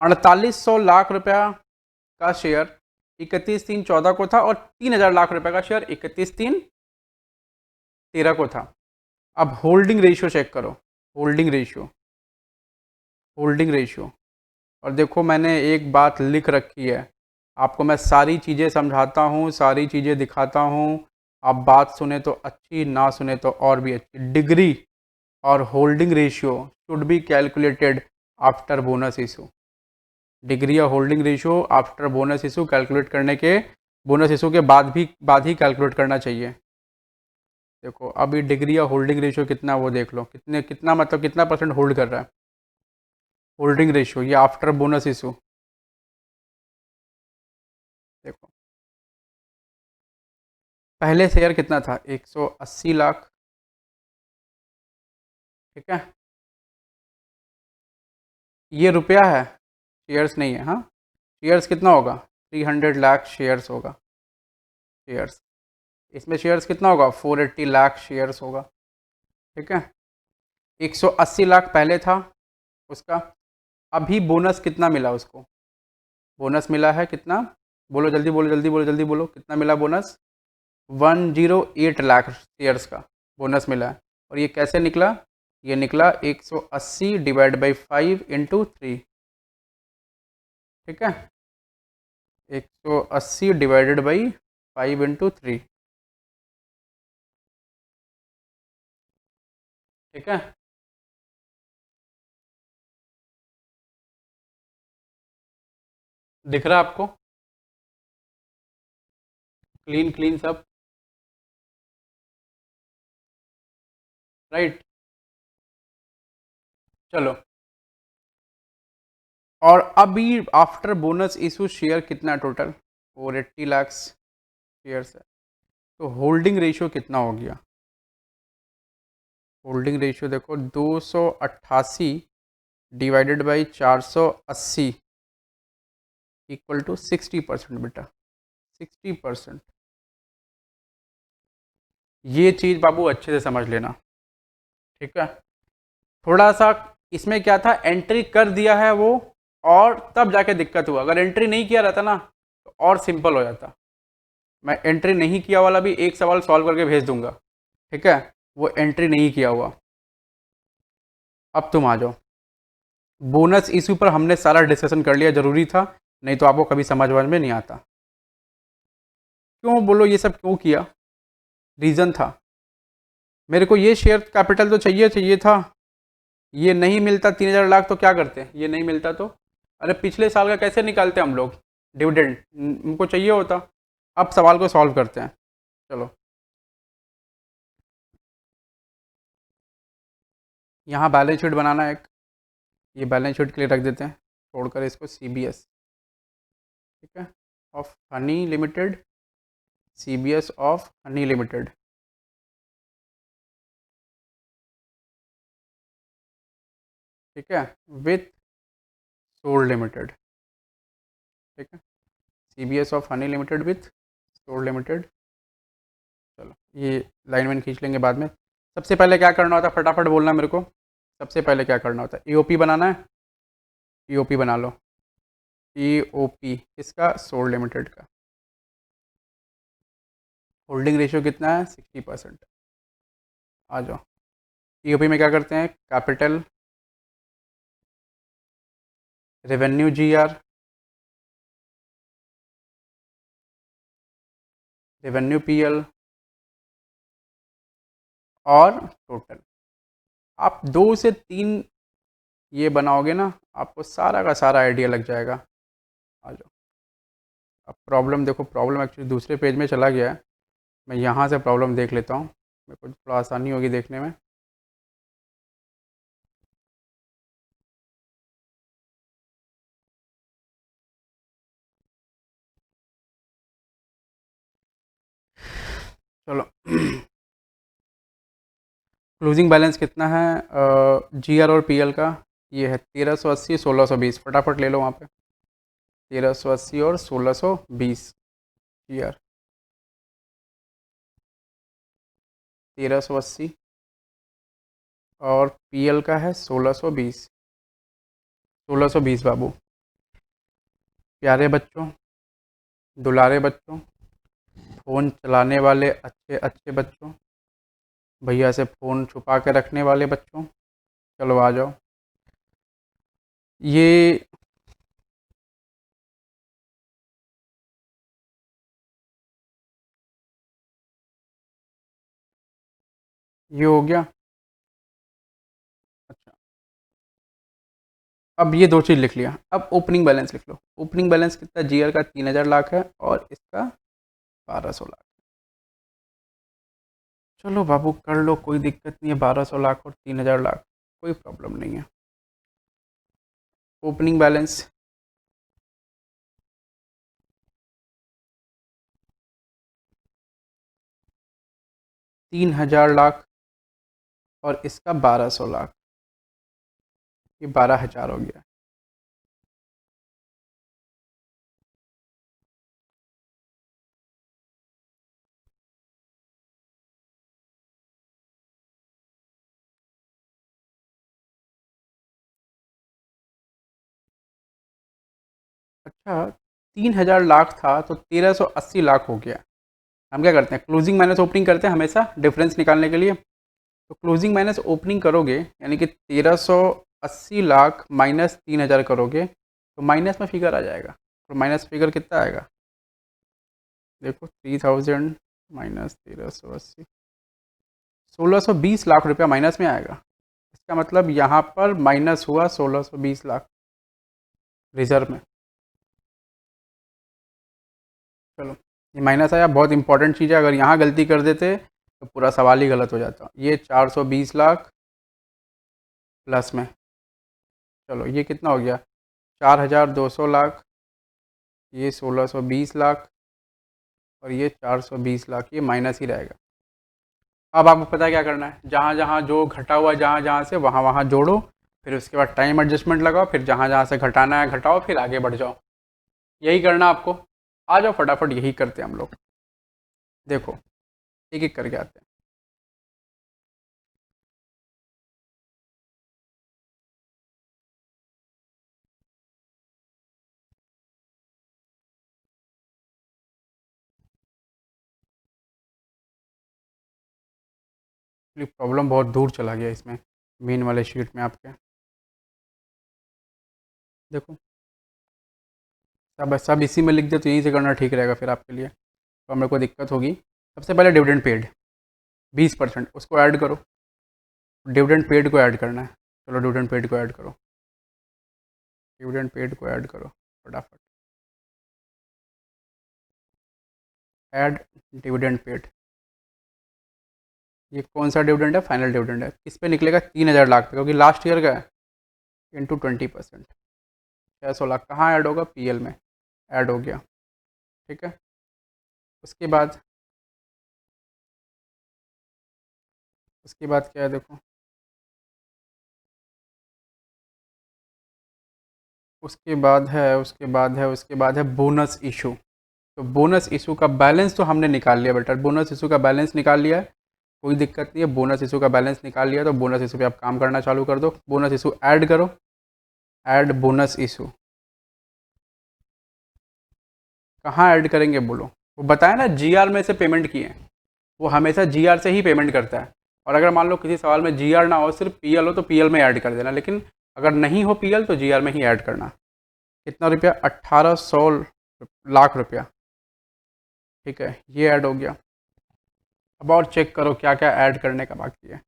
4800 लाख रुपया का शेयर 31/3/14 को था और 3000 लाख रुपए का शेयर 31/3/13 को था। अब होल्डिंग रेशियो चेक करो, होल्डिंग रेशियो, होल्डिंग रेशियो। और देखो मैंने एक बात लिख रखी है, आपको मैं सारी चीज़ें समझाता हूँ, सारी चीज़ें दिखाता हूँ, आप बात सुने तो अच्छी, ना सुने तो और भी अच्छी। डिग्री और holding ratio should be calculated after bonus issue. Degree या holding ratio after bonus issue calculate करने के, बोनस इशू के बाद ही कैलकुलेट करना चाहिए। देखो अभी डिग्री या होल्डिंग रेशियो कितना, वो देख लो, कितना मतलब कितना परसेंट होल्ड कर रहा है होल्डिंग रेशियो, ये आफ्टर बोनस इशू। देखो पहले शेयर कितना था, 180 लाख, ठीक है। ये रुपया है, शेयर्स नहीं है, हाँ। शेयर्स कितना होगा, 300 लाख शेयर्स होगा, शेयर्स। इसमें शेयर्स कितना होगा, 480 लाख शेयर्स होगा, ठीक है। 180 लाख पहले था उसका, अभी बोनस कितना मिला उसको, बोनस मिला है कितना, बोलो जल्दी, बोलो जल्दी, बोलो जल्दी, बोलो कितना मिला बोनस, 108 लाख शेयर्स का बोनस मिला है। और ये कैसे निकला, ये निकला 180 डिवाइड बाई 5 इंटू 3, ठीक है। 180 डिवाइडेड बाई 5 इंटू 3, ठीक है। दिख रहा है आपको, क्लीन क्लीन सब, राइट। चलो, और अभी आफ्टर बोनस इशू शेयर कितना टोटल, 480 लाख शेयर्स है। तो होल्डिंग रेशियो कितना हो गया, होल्डिंग रेशियो देखो 288 डिवाइडेड बाई 480 इक्वल टू 60% बेटा, 60%। ये चीज़ बाबू अच्छे से समझ लेना, ठीक है। थोड़ा सा इसमें क्या था, एंट्री कर दिया है वो, और तब जाके दिक्कत हुआ। अगर एंट्री नहीं किया रहता ना तो और सिंपल हो जाता। मैं एंट्री नहीं किया वाला भी एक सवाल सॉल्व करके भेज दूंगा, ठीक है। वो एंट्री नहीं किया हुआ। अब तुम आ जाओ, बोनस इशू पर हमने सारा डिस्कशन कर लिया, ज़रूरी था, नहीं तो आपको कभी समझ में नहीं आता। क्यों बोलो ये सब क्यों किया, रीज़न था, मेरे को ये शेयर कैपिटल तो चाहिए चाहिए था, ये नहीं मिलता 3000 लाख तो क्या करते, ये नहीं मिलता तो अरे पिछले साल का कैसे निकालते हम लोग डिविडेंड, हमको चाहिए होता। अब सवाल को सॉल्व करते हैं, चलो। यहाँ बैलेंस शीट बनाना है एक, ये बैलेंस शीट के लिए रख देते हैं, छोड़कर इसको CBS, ठीक है। Of Honey limited, CBS of Honey limited, ठीक है, विथ सोल लिमिटेड, ठीक है, CBS of Honey limited with Sol limited. चलो ये लाइन में खींच लेंगे बाद में। सबसे पहले क्या करना होता है, फटाफट बोलना मेरे को। सबसे पहले क्या करना होता है, EOP बनाना है, EOP बना लो। EOP किसका, सोल लिमिटेड का। होल्डिंग रेशियो कितना है, 60%। आ जाओ, EOP में क्या करते हैं, capital, revenue GR, revenue PL और टोटल। आप 2 से 3 ये बनाओगे ना, आपको सारा का सारा आइडिया लग जाएगा। आ जाओ, अब प्रॉब्लम देखो, प्रॉब्लम एक्चुअली दूसरे पेज में चला गया है, मैं यहाँ से प्रॉब्लम देख लेता हूँ, मेरे को थोड़ा आसानी होगी देखने में। चलो क्लोजिंग बैलेंस कितना है GR और PL का, ये है 1380 1620, फटाफट ले लो वहाँ पे। 1380 और 1620 GR, 1380 और PL का है 1620। 1620 बाबू। प्यारे बच्चों, दुलारे बच्चों, फ़ोन चलाने वाले अच्छे अच्छे बच्चों, भैया से फ़ोन छुपा के रखने वाले बच्चों, चलो आ जाओ। ये हो गया। अच्छा, अब ये 2 चीज़ लिख लिया, अब ओपनिंग बैलेंस लिख लो। ओपनिंग बैलेंस कितना, GR का 3000 लाख है और इसका 1200 लाख। चलो बाबू कर लो, कोई दिक्कत नहीं है, 1200 लाख और 3000 लाख कोई प्रॉब्लम नहीं है। ओपनिंग बैलेंस 3000 लाख और इसका 1200 लाख, ये 12,000 हो गया। अच्छा, 3000 लाख था तो 1380 लाख हो गया। हम क्या करते हैं, क्लोजिंग माइनस ओपनिंग करते हैं हमेशा डिफरेंस निकालने के लिए। तो क्लोजिंग माइनस ओपनिंग करोगे यानी कि 1380 लाख माइनस 3000 करोगे तो माइनस में फिगर आ जाएगा। तो माइनस फिगर कितना आएगा, देखो 3000 माइनस 1380, 1620 लाख रुपया माइनस में आएगा। इसका मतलब यहाँ पर माइनस हुआ 1620 लाख रिजर्व में। चलो ये माइनस आया, बहुत इंपॉर्टेंट चीज़ है, अगर यहाँ गलती कर देते तो पूरा सवाल ही गलत हो जाता। ये 420 लाख प्लस में, चलो ये कितना हो गया, 4200 लाख, ये 1620 लाख और ये 420 लाख, ये माइनस ही रहेगा। अब आपको पता है क्या करना है, जहाँ जहाँ जो घटा हुआ है जहाँ जहाँ से वहाँ वहाँ जोड़ो, फिर उसके बाद टाइम एडजस्टमेंट लगाओ, फिर जहाँ जहाँ से घटाना है घटाओ, फिर आगे बढ़ जाओ। यही करना आपको। आ जाओ फटाफट, यही करते हैं हम लोग। देखो एक एक करके आते हैं। प्रॉब्लम बहुत दूर चला गया इसमें, मेन वाले शीट में आपके। देखो सब इसी में लिख दे तो यहीं से करना ठीक रहेगा फिर आपके लिए, तो मेरे को दिक्कत होगी। सबसे पहले डिविडेंड पेड 20%, उसको ऐड करो। डिविडेंड पेड को ऐड करना है, चलो डिविडेंड पेड को ऐड करो, डिविडेंड पेड को ऐड करो फटाफट। ऐड डिविडेंड पेड, ये कौन सा डिविडेंड है, फाइनल डिविडेंड है। किस पे निकलेगा, 3000 लाख पे, क्योंकि लास्ट ईयर का है, इंटू 20%, 600 लाख कहाँ ऐड होगा, PL में ऐड हो गया। ठीक है। उसके बाद क्या है देखो, उसके बाद है बोनस इशू। तो बोनस इशू का बैलेंस तो हमने निकाल लिया बेटा, बोनस इशू का बैलेंस निकाल लिया है, कोई दिक्कत नहीं है। बोनस इशू का बैलेंस निकाल लिया तो बोनस इशू पे आप काम करना चालू कर दो। बोनस इशू ऐड करो, ऐड बोनस इशू। कहाँ ऐड करेंगे बोलो? वो बताया ना, जीआर में से पेमेंट किए हैं, वो हमेशा जीआर से ही पेमेंट करता है। और अगर मान लो किसी सवाल में जीआर ना हो, सिर्फ पीएल हो, तो पीएल में ऐड कर देना, लेकिन अगर नहीं हो पीएल तो जीआर में ही ऐड करना। कितना रुपया? 1800 लाख रुपया। ठीक है, ये ऐड हो गया। अब और चेक करो क्या क्या ऐड करने का बाकी है।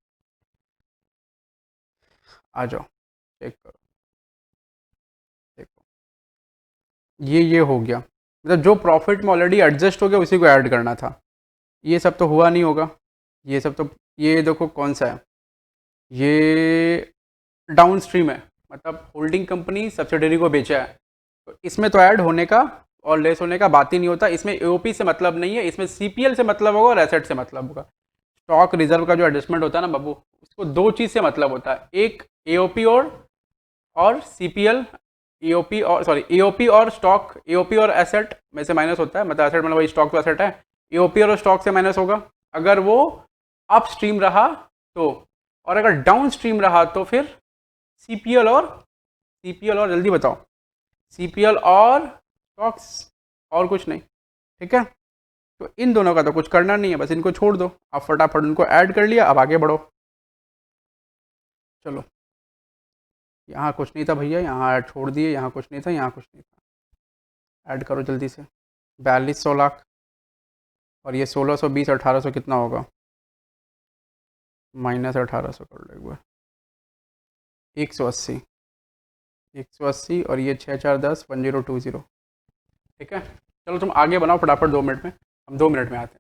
आ जाओ, चेक करो। देखो, ये हो गया, मतलब जो प्रॉफिट में ऑलरेडी एडजस्ट हो गया उसी को ऐड करना था। ये सब तो हुआ नहीं होगा, ये सब तो, ये देखो कौन सा है, ये डाउन स्ट्रीम है, मतलब होल्डिंग कंपनी सब्सिडरी को बेचा है, तो इसमें तो ऐड होने का और लेस होने का बात ही नहीं होता। इसमें एओपी से मतलब नहीं है, इसमें सीपीएल से मतलब होगा और एसेट से मतलब होगा। स्टॉक रिजर्व का जो एडजस्टमेंट होता है ना बाबू, उसको दो चीज़ से मतलब होता है, एक एओपी और सीपीएल। एओपी और सॉरी एओपी और स्टॉक, एओपी और एसेट में से माइनस होता है, मतलब एसेट मतलब वही स्टॉक तो एसेट है, एओपी और स्टॉक से माइनस होगा अगर वो अप स्ट्रीम रहा तो, और अगर डाउन स्ट्रीम रहा तो फिर सीपीएल और जल्दी बताओ, सीपीएल और स्टॉक्स, और कुछ नहीं। ठीक है, तो इन दोनों का तो कुछ करना नहीं है, बस इनको छोड़ दो। अब फटाफट उनको ऐड कर लिया, अब आगे बढ़ो। चलो, यहाँ कुछ नहीं था भैया, यहाँ ऐड छोड़ दिए, यहाँ कुछ नहीं था, यहाँ कुछ नहीं था, ऐड करो जल्दी से। 4200 लाख और ये 1620, 1800 कितना होगा? -1800 कर लो एक बार। 180, 180 और ये 6410, 1020। ठीक है, चलो तुम आगे बनाओ फटाफट, 2 मिनट में, हम 2 मिनट में आते हैं।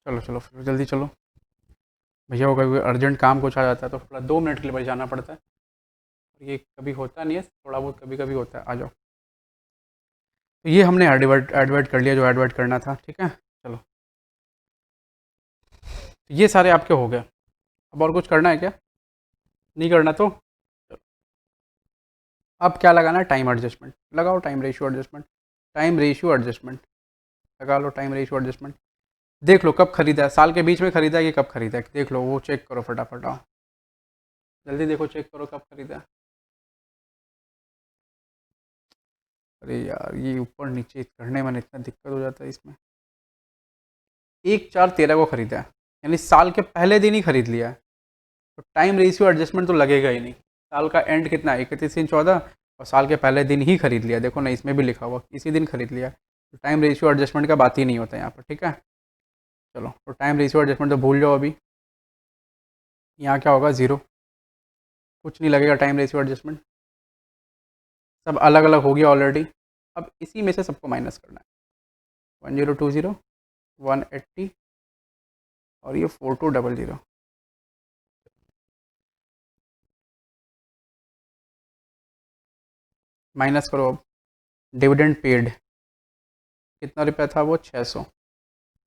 चलो चलो फिर जल्दी चलो, भैया को कभी अर्जेंट काम कुछ आ जाता है तो थोड़ा 2 मिनट के लिए बच जाना पड़ता है, और ये कभी होता नहीं है, थोड़ा बहुत कभी कभी होता है। आ जाओ, तो ये हमने एडवर्ट एडवर्ट कर लिया जो एडवर्ट करना था। ठीक है, चलो। तो ये सारे आपके हो गए। अब और कुछ करना है क्या? नहीं करना तो चलो। अब क्या लगाना है? टाइम एडजस्टमेंट लगाओ, time ratio adjustment, time ratio adjustment लगा लो, टाइम रेशियो एडजस्टमेंट। देख लो कब खरीदा है, साल के बीच में खरीदा है कि कब खरीदा है, देख लो वो चेक करो फटाफट। आओ जल्दी देखो, चेक करो कब खरीदा है। अरे यार ये ऊपर नीचे करने में इतना दिक्कत हो जाता है इसमें। 1/4/13 को खरीदा है, यानी साल के पहले दिन ही खरीद लिया है, तो टाइम रेशियो एडजस्टमेंट तो लगेगा ही नहीं। साल का एंड कितना है? 31/3/14, और साल के पहले दिन ही खरीद लिया, देखो ना इसमें भी लिखा हुआ इसी दिन खरीद लिया, तो टाइम रेशियो एडजस्टमेंट का बात ही नहीं होता यहाँ पर। ठीक है, चलो तो टाइम रेशियो एडजस्टमेंट तो भूल जाओ अभी। यहाँ क्या होगा? ज़ीरो, कुछ नहीं लगेगा टाइम रेशियो एडजस्टमेंट, सब अलग अलग हो गया ऑलरेडी। अब इसी में से सबको माइनस करना है। 1020, 180 और ये 4200। माइनस करो अब। डिविडेंड पेड कितना रुपया था? वो 600।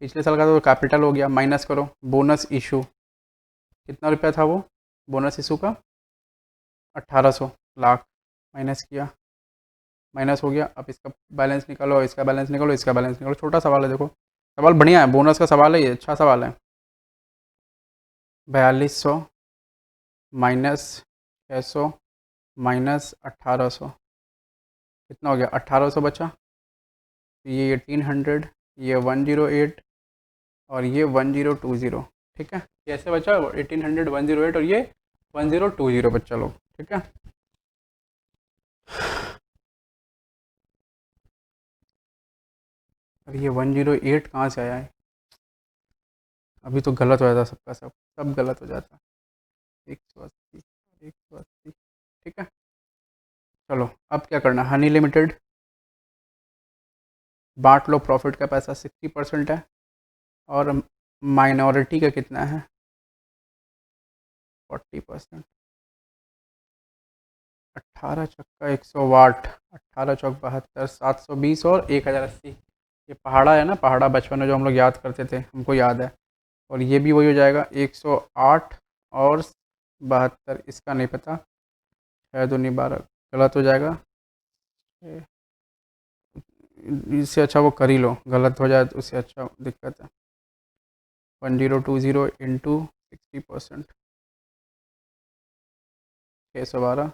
पिछले साल का तो कैपिटल हो गया, माइनस करो। बोनस इशू कितना रुपया था? वो बोनस इशू का 1800 लाख, माइनस किया, माइनस हो गया। अब इसका बैलेंस निकालो, इसका बैलेंस निकालो, इसका बैलेंस निकालो। छोटा सवाल है, देखो सवाल बढ़िया है, बोनस का सवाल है ये, अच्छा सवाल है। 4200 माइनस 600 माइनस 1800, कितना हो गया? 1800 बचा। ये 1800, ये 108 और ये 1020। ठीक है, कैसे बचा? 1800, 108 और ये 1020 बच्चा लोग। ठीक है, अब ये 108 कहाँ से आया है? अभी तो गलत हो जाता सबका, सब सब गलत हो जाता। 180, 180। ठीक है, चलो अब क्या करना? हनी लिमिटेड बांट लो, प्रॉफिट का पैसा 60% है, और माइनॉरिटी का कितना है? 40%। 18 चक्का 100 वाट, 18 चौक 72, 720 और 1080। ये पहाड़ा है ना, पहाड़ा बचपन में जो हम लोग याद करते थे, हमको याद है। और ये भी वही हो जाएगा, 108 और 72, इसका नहीं पता, 6 दूनी 12, गलत हो जाएगा। इससे अच्छा वो कर ही लो, गलत हो जाए तो उससे अच्छा दिक्कत है। 1020 इंटू 60%, 612,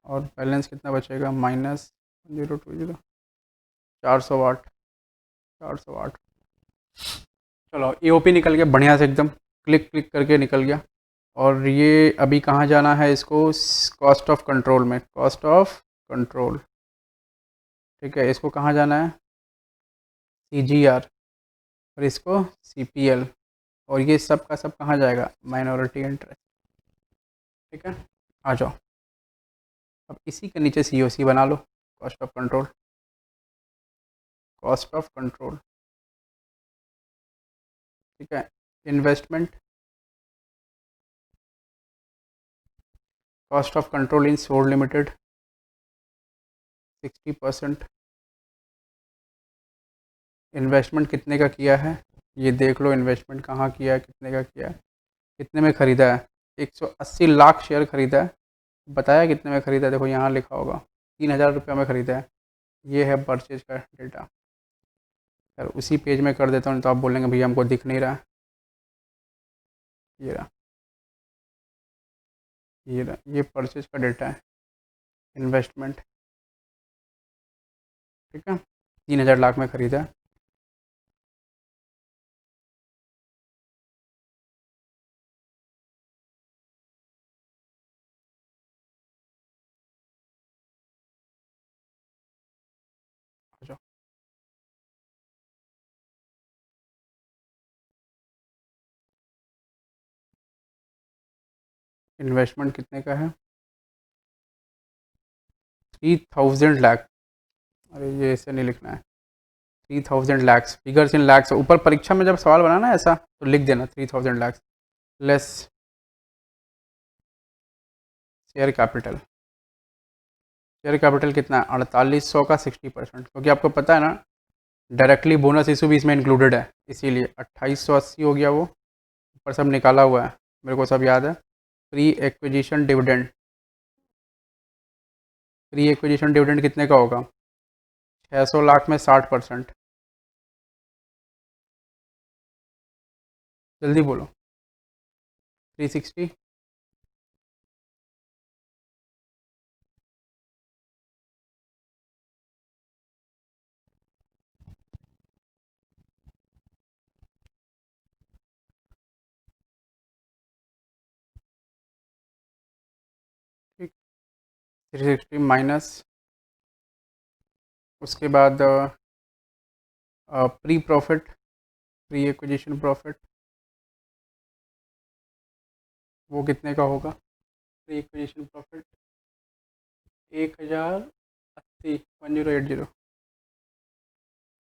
और बैलेंस कितना बचेगा? माइनस 1020, 400 वाट, 400 वाट। चलो एओपी निकल गया बढ़िया से एकदम, क्लिक क्लिक करके निकल गया। और ये अभी कहाँ जाना है इसको? कॉस्ट ऑफ कंट्रोल में, कॉस्ट ऑफ कंट्रोल। ठीक है, इसको कहाँ जाना है? सीजीआर, और इसको सीपीएल, और ये सब का सब कहाँ जाएगा? Minority interest. ठीक है, आ जाओ। अब इसी के नीचे सीओसी बना लो, cost of control, cost of control. ठीक है, investment, cost of control in soul limited 60%। Investment कितने का किया है? ये देख लो, इन्वेस्टमेंट कहाँ किया है, कितने का किया है, कितने में ख़रीदा है? 180 लाख शेयर ख़रीदा है। बताया कितने में ख़रीदा है? देखो यहाँ लिखा होगा, 3000 रुपये में ख़रीदा है। ये है परचेज का डेटा। यार उसी पेज में कर देता हूँ, तो आप बोलेंगे भैया हमको दिख नहीं रहा। ये रहा, ये रहा, ये परचेज का डेटा है, इन्वेस्टमेंट। ठीक है, 3000 लाख में ख़रीदा है। अच्छा, इन्वेस्टमेंट कितने का है? 3000 लाख। अरे ये ऐसे नहीं लिखना है, 3000 लैक्स, फिगर्स इन लैक्स। ऊपर परीक्षा में जब सवाल बनाना ऐसा तो लिख देना 3000 lakhs less share capital. Share capital कितना है? 4800 का 60%, क्योंकि आपको पता है ना डायरेक्टली बोनस इशू भी इसमें इंक्लूडेड है, इसीलिए 2880 हो गया वो। ऊपर सब निकाला हुआ है, मेरे को सब याद है। Pre acquisition dividend, pre acquisition dividend कितने का होगा? 600 लाख में 60%। जल्दी बोलो। 360। ठीक, 360 माइनस, उसके बाद pre profit, pre acquisition profit, वो कितने का होगा? Pre acquisition profit 1080, 1080,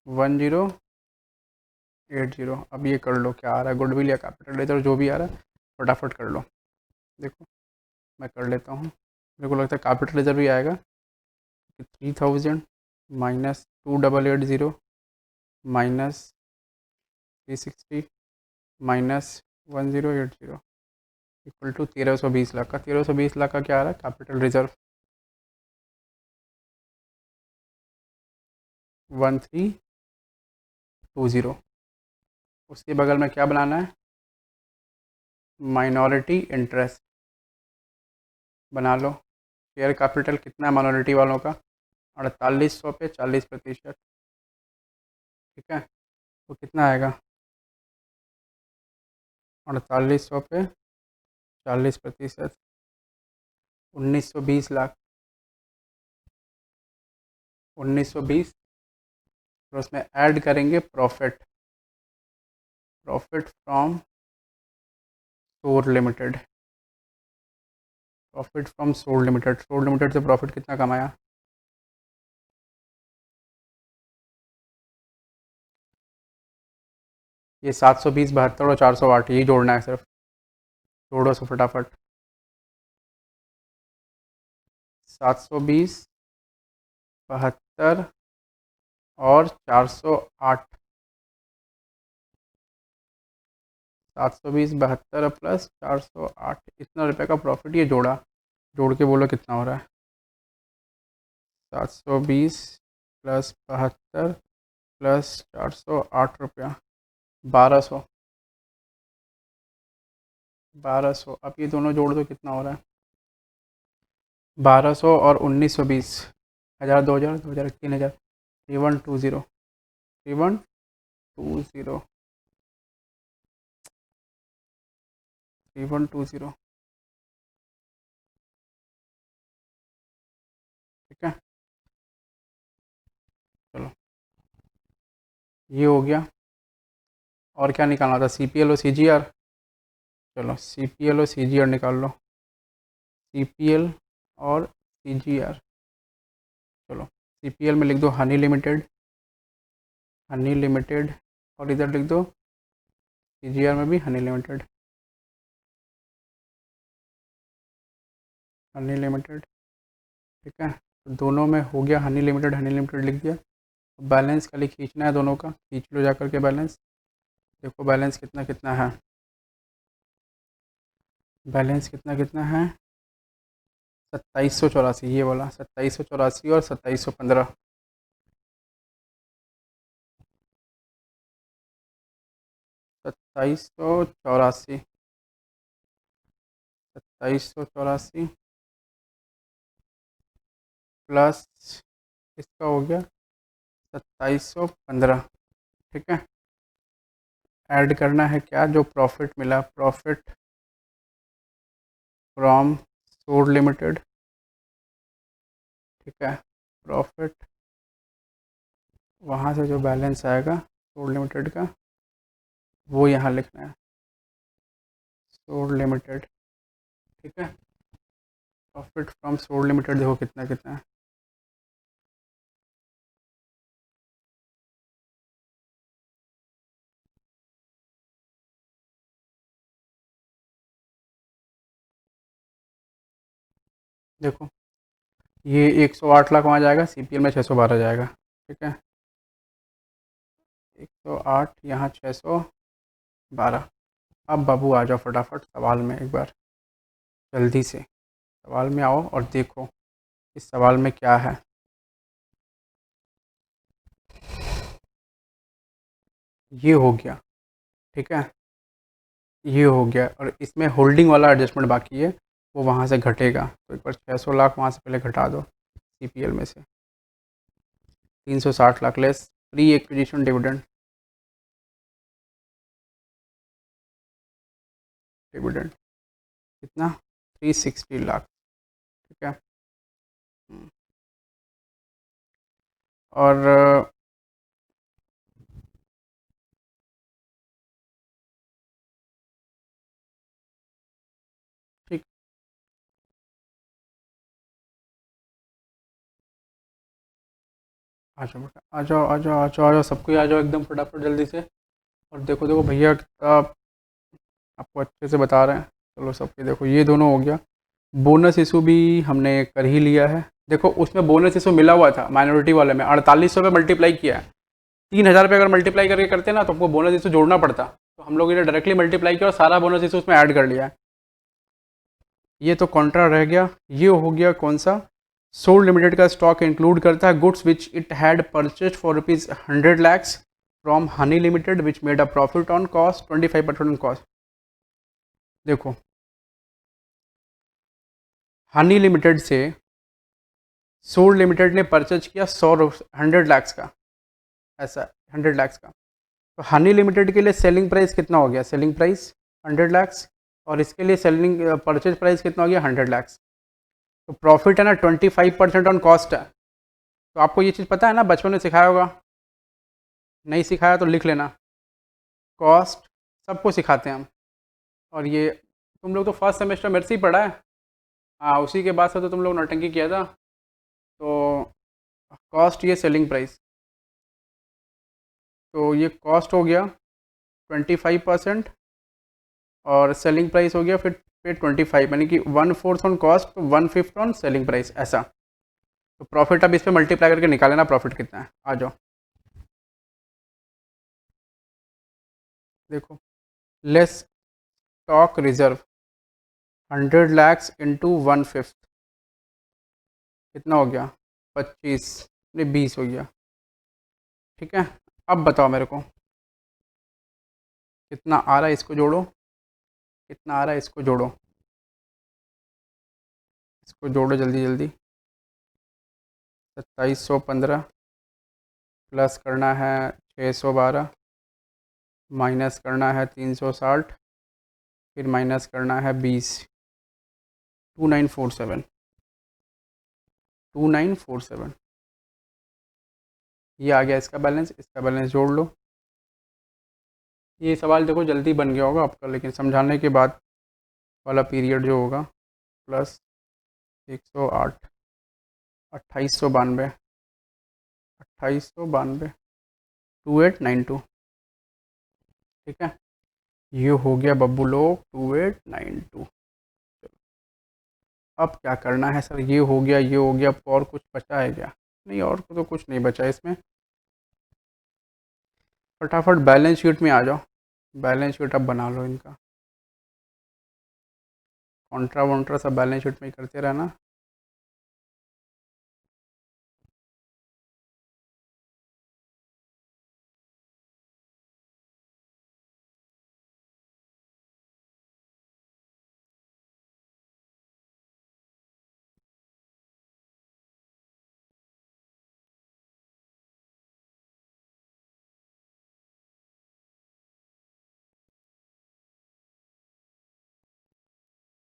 1080। अब ये कर लो, क्या आ रहा है, गुडविल या कैपिटल लेजर, जो भी आ रहा है फटाफट कर लो। देखो मैं कर लेता हूँ, मेरे को लगता है कैपिटल लेजर भी आएगा। 3000 minus 2880 minus 360 minus 1080 equal to 1320 lakh का। 1320 लाख का क्या आ रहा है? Capital reserve 1320। उसके बगल में क्या बनाना है? माइनॉरिटी इंटरेस्ट बना लो। शेयर कैपिटल कितना है माइनॉरिटी वालों का? 4800 पे 40%। ठीक है, तो कितना आएगा? 4800 पे 40%, 1920 लाख। 1920, और उसमें ऐड करेंगे प्रॉफिट, प्रॉफिट फ्रॉम सोर लिमिटेड, प्रॉफिट फ्रॉम सोर लिमिटेड। सोर लिमिटेड से प्रॉफिट कितना कमाया? ये 720, 72 और 408, यही जोड़ना है सिर्फ। जोड़ो सो फटाफट। 720, 72 और 408। 720, 72 प्लस 408, इतना रुपये का प्रॉफिट ये जोड़ा। जोड़ के बोलो कितना हो रहा है? 720 प्लस 72 प्लस 408 रुपया, 1200। 1200, अब ये दोनों जोड़ दो कितना हो रहा है? 1200 और 1920, 1000, 2000, 2000, 3000, 3120, 3120, 3120। ठीक है, चलो ये हो गया। और क्या निकालना था? CPL और CGR। चलो CPL और CGR निकाल लो। CPL और CGR, चलो CPL में लिख दो हनी लिमिटेड, हनी लिमिटेड, और इधर लिख दो CGR में भी हनी लिमिटेड, हनी लिमिटेड। ठीक है, तो दोनों में हो गया हनी लिमिटेड लिख दिया। बैलेंस खाली खींचना है दोनों का, खींच लो जा करके बैलेंस। देखो बैलेंस कितना कितना है, बैलेंस कितना कितना है? 2784, ये वाला 2784 और 2715। 2784, 2784 प्लस इसका हो गया 2715। ठीक है, ऐड करना है क्या? जो प्रॉफिट मिला, प्रॉफिट फ्रॉम सोड लिमिटेड। ठीक है, प्रॉफिट, वहाँ से जो बैलेंस आएगा सोड लिमिटेड का, वो यहाँ लिखना है, सोड लिमिटेड। ठीक है, प्रॉफिट फ्रॉम सोड लिमिटेड देखो कितना कितना है। देखो ये 108 लाख वहाँ जाएगा, CPL में 612 जाएगा। ठीक है, 108, यहाँ 612। अब बाबू आ जाओ फटाफट सवाल में एक बार, जल्दी से सवाल में आओ और देखो इस सवाल में क्या है। ये हो गया, ठीक है, ये हो गया, और इसमें होल्डिंग वाला एडजस्टमेंट बाकी है, वो वहाँ से घटेगा। तो एक बार 600 लाख वहाँ से पहले घटा दो सीपीएल में से। 360 lakh less pre acquisition dividend, dividend कितना, 360 लाख, ठीक है। और ठीक, आ जाओ बेटा, आ जाओ आ जाओ आ जाओ आ जाओ, सबको ही आ जाओ एकदम फटाफट जल्दी से। और देखो देखो भैया कितना आपको अच्छे से बता रहे हैं। चलो सबके देखो, ये दोनों हो गया। बोनस इशू भी हमने कर ही लिया है। देखो उसमें बोनस इशू मिला हुआ था माइनॉरिटी वाले में, 4800 पे मल्टीप्लाई किया है। 3000 पे अगर मल्टीप्लाई करके करते ना तो आपको बोनस इशू जोड़ना पड़ता, तो हम लोग इन्हें डायरेक्टली मल्टीप्लाई किया और सारा बोनस इशू उसमें ऐड कर लिया है। ये तो कॉन्ट्रा रह गया। ये हो गया कौन सा, सोल्ड लिमिटेड का स्टॉक इंक्लूड करता है goods which it had purchase for ₹100 lakhs from Honey limited which made a profit on cost 25% on cost. देखो हनी लिमिटेड से सोल्ड लिमिटेड ने परचेज किया 100 lakhs का, ऐसा 100 lakhs का। तो हनी लिमिटेड के लिए सेलिंग प्राइस कितना हो गया, सेलिंग प्राइस 100 lakhs, और इसके लिए सेलिंग परचेज प्राइस कितना हो गया 100 lakhs। तो प्रॉफिट है ना 25% ऑन कॉस्ट है। तो आपको ये चीज़ पता है ना, बचपन में सिखाया होगा, नहीं सिखाया तो लिख लेना। कॉस्ट सबको सिखाते हैं हम। और ये तुम लोग तो फर्स्ट सेमेस्टर मेरे से ही पढ़ा है। हाँ, उसी के बाद से तो तुम लोग नौटंकी किया था। तो कॉस्ट ये सेलिंग प्राइस, तो ये कॉस्ट हो गया 25%, और सेलिंग प्राइस हो गया फिर 25, यानी कि 1/4 on cost, 1/5 on selling price, ऐसा। तो प्रॉफिट अब इस पर मल्टीप्लाई करके निकालेना प्रॉफिट कितना है, आ जाओ देखो। Less stock reserve 100 lakhs into 1/5 कितना हो गया, 25, नहीं 20 हो गया, ठीक है। अब बताओ मेरे को कितना आ रहा है, इसको जोड़ो, कितना आ रहा है इसको जोड़ो, इसको जोड़ो जल्दी जल्दी। 2715 प्लस करना है 612, माइनस करना है 360, फिर माइनस करना है 20, 2947, 2947। ये आ गया इसका बैलेंस, इसका बैलेंस जोड़ लो। ये सवाल देखो जल्दी बन गया होगा आपका, लेकिन समझाने के बाद वाला पीरियड जो होगा, प्लस 108, 2892, 2892, 2892, ठीक है। ये हो गया बब्बू लोग 2892। अब क्या करना है सर, ये हो गया, ये हो गया, अब और कुछ बचा है क्या, नहीं और तो कुछ नहीं बचा इसमें। फटाफट बैलेंस शीट में आ जाओ, बैलेंस शीट अब बना लो इनका, कॉन्ट्रा वॉन्ट्रा सब बैलेंस शीट में ही करते रहना।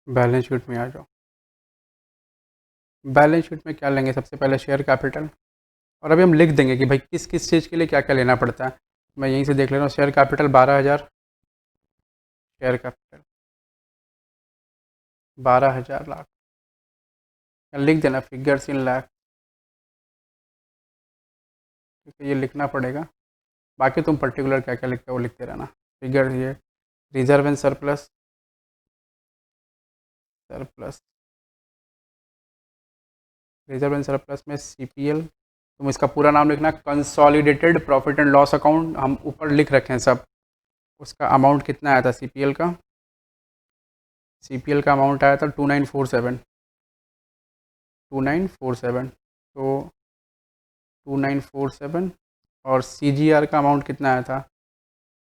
बैलेंस शीट में आ जाओ। बैलेंस शीट में क्या लेंगे, सबसे पहले शेयर कैपिटल, और अभी हम लिख देंगे कि भाई किस किस चीज़ के लिए क्या क्या लेना पड़ता है। मैं यहीं से देख ले रहा हूँ, share capital 12,000, share capital 12,000 lakh, लिख देना फिगर्स इन लाख, ठीक है, ये लिखना पड़ेगा। बाकी तुम पर्टिकुलर क्या क्या लिखते हो वो लिखते रहना। फिगर ये reserve and surplus, surplus, reserve and surplus में सीपीएल तुम इसका पूरा नाम लिखना, consolidated profit and loss account, हम ऊपर लिख रखे हैं सब। उसका अमाउंट कितना आया था सीपीएल का? सीपीएल का अमाउंट आया था 2947, 2947। तो 2947 और सीजीआर का अमाउंट कितना आया था?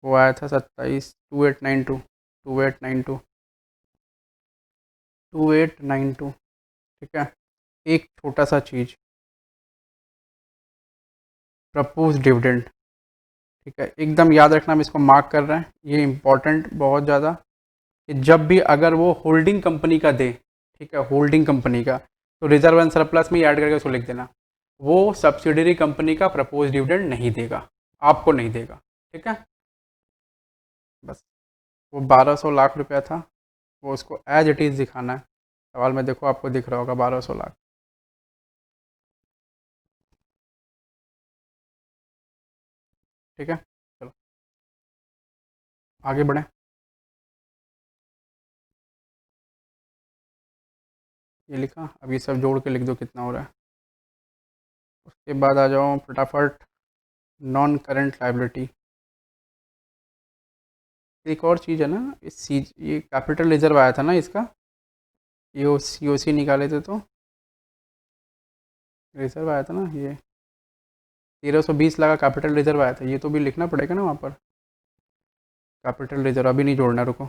वो आया था 2892, 2892, 2892। ठीक है। एक छोटा सा चीज़, प्रपोज डिविडेंड। ठीक है, एकदम याद रखना, हम इसको मार्क कर रहे हैं, ये इम्पॉर्टेंट बहुत ज़्यादा, कि जब भी अगर वो होल्डिंग कंपनी का दे, ठीक है, होल्डिंग कंपनी का, तो रिजर्व एंड सरप्लस में ऐड करके उसको लिख देना, वो सब्सिडरी कंपनी का प्रपोज डिविडेंड नहीं देगा, आपको नहीं देगा। ठीक है, बस। वो 1200 लाख रुपया था, वो उसको एज इट इज़ दिखाना है। सवाल में देखो, आपको दिख रहा होगा 1200 लाख। ठीक है, चलो आगे बढ़ें। ये लिखा, अब ये सब जोड़ के लिख दो कितना हो रहा है। उसके बाद आ जाओ फटाफट, नॉन करेंट लाइबिलिटी। एक और चीज़ है ना, ये कैपिटल रिजर्व आया था ना इसका, ये सीओसी निकाले थे तो रिजर्व आया था ना, ये 1320 लाख का कैपिटल रिजर्व आया था, ये तो भी लिखना पड़ेगा ना वहाँ पर। कैपिटल रिजर्व अभी नहीं जोड़ना, रुको।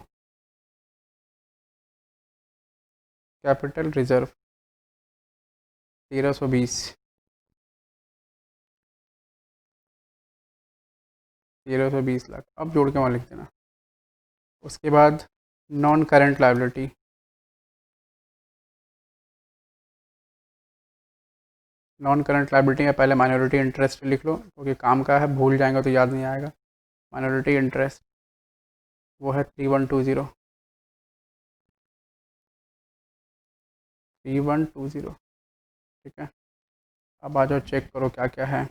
कैपिटल रिजर्व 1320, 1320 लाख, अब जोड़ के वहाँ लिख देना। उसके बाद non current liability, non current liability में पहले माइनॉरिटी इंटरेस्ट लिख लो, क्योंकि काम का है, भूल जाएंगे तो याद नहीं आएगा। माइनॉरिटी इंटरेस्ट वो है 3120, 3120। ठीक है, अब आ जाओ, चेक करो क्या क्या है।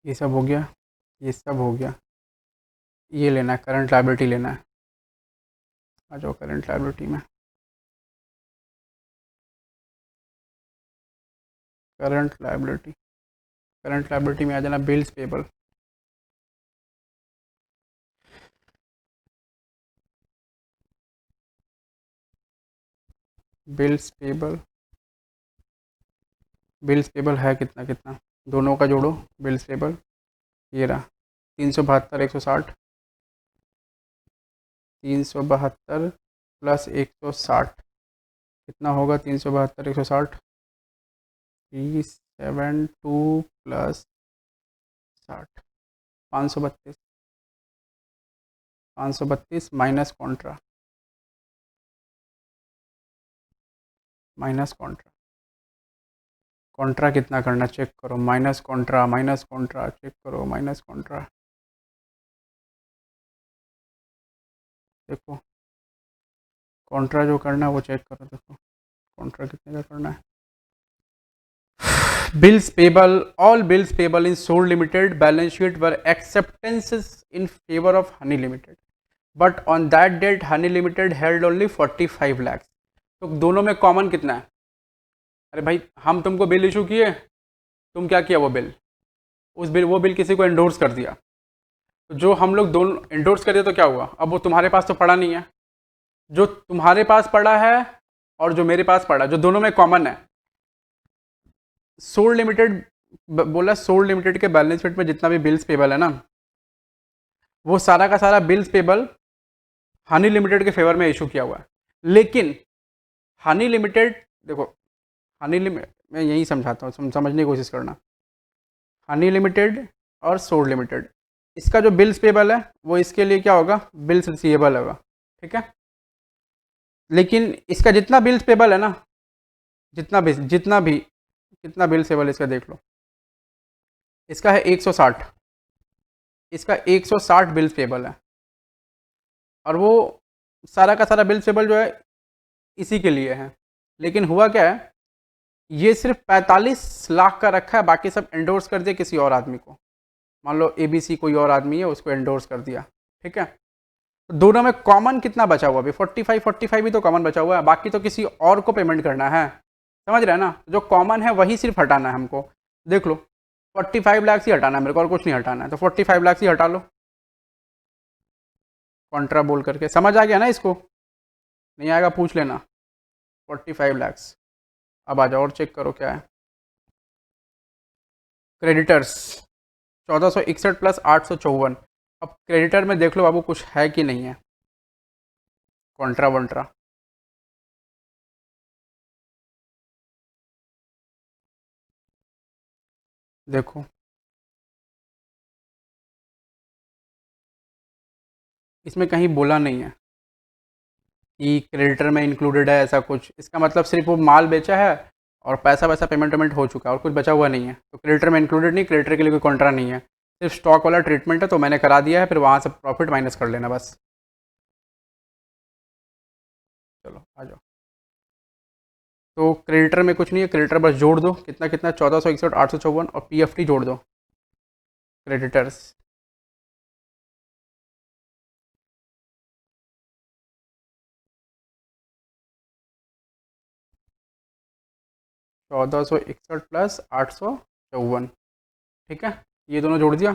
ये सब हो गया, ये सब हो गया। ये लेना है, करंट लाइबिलिटी लेना है। आ जाओ करंट लाइबिलिटी में, करंट लाइबिलिटी, करंट लाइबिलिटी में आ जाना bills payable. Bills payable, bills payable है कितना कितना, दोनों का जोड़ो। बिल्स पेबल ये रहा, 372 160, 372 प्लस 160 कितना होगा? 372 160, 372 plus 60, 532, 532 minus contra, minus contra. Contra कितना करना चेक करो, minus contra, minus contra check करो, माइनस कॉन्ट्रा देखो, कॉन्ट्रा जो करना है वो चेक करो, देखो कॉन्ट्रा कितने का करना है। Bills payable, all bills payable in soul limited balance sheet were acceptances in favour of Honey limited, but on that date Honey limited held only 45 lakh. तो दोनों में कॉमन कितना है? अरे भाई, हम तुमको बिल इशू किए, तुम क्या किया? वो बिल, उस बिल, वो बिल किसी को एंडोर्स कर दिया, तो जो हम लोग दोनों एंडोर्स कर दिया तो क्या हुआ? अब वो तुम्हारे पास तो पड़ा नहीं है, जो तुम्हारे पास पड़ा है और जो मेरे पास पड़ा, जो दोनों में कॉमन है, सोल लिमिटेड बोला, सोल लिमिटेड के बैलेंस शीट में जितना भी बिल्स पेबल है ना, वो सारा का सारा बिल्स पेबल हनी लिमिटेड के फेवर में इशू किया हुआ है। लेकिन हनी लिमिटेड, देखो हनी लिमिटेड, मैं यही समझाता हूँ, समझने की कोशिश करना। हनी लिमिटेड और सोल लिमिटेड, इसका जो बिल्स पेबल है वो इसके लिए क्या होगा? बिल्स रिसीवेबल होगा। ठीक है, लेकिन इसका जितना बिल्स पेबल है ना, जितना भी कितना बिल्स पेबल इसका देख लो, इसका है 160, इसका 160 बिल्स पेबल है, और वो सारा का सारा बिल्स पेबल जो है इसी के लिए है। लेकिन हुआ क्या है, ये सिर्फ 45 लाख का रखा है, बाकी सब एंडोर्स कर दिया किसी और आदमी को। मान लो ABC कोई और आदमी है, उसको एंडोर्स कर दिया। ठीक है, तो दोनों में कॉमन कितना बचा हुआ? अभी 45 45 भी तो कॉमन बचा हुआ है, बाकी तो किसी और को पेमेंट करना है। समझ रहे हैं ना, जो कॉमन है वही सिर्फ हटाना है हमको। देख लो 45 लाख ही हटाना है मेरे को और कुछ नहीं हटाना है, तो 45 लाख ही हटा लो कॉन्ट्रा बोल करके। समझ आ गया ना इसको? नहीं आएगा पूछ लेना। 45 लैक्स। अब आ जाओ और चेक करो क्या है। Creditors 1461 plus 854। अब क्रेडिटर में देख लो बाबू कुछ है कि नहीं है कॉन्ट्रा वॉन्ट्रा। देखो इसमें कहीं बोला नहीं है कि क्रेडिटर में इंक्लूडेड है ऐसा कुछ। इसका मतलब सिर्फ वो माल बेचा है और पैसा वैसा पेमेंट वेमेंट हो चुका है और कुछ बचा हुआ नहीं है, तो क्रेडिटर में इंक्लूडेड नहीं, क्रेडिटर के लिए कोई कॉन्ट्रा नहीं है। सिर्फ स्टॉक वाला ट्रीटमेंट है, तो मैंने करा दिया है, फिर वहाँ से प्रॉफिट माइनस कर लेना बस। चलो आ जाओ। तो क्रेडिटर में कुछ नहीं है, क्रेडिटर बस जोड़ दो कितना कितना 1461 854 और पीएफटी जोड़ दो क्रेडिटर्स। चौदह सौ इकसठ प्लस 854। ठीक है, ये दोनों जोड़ दिया।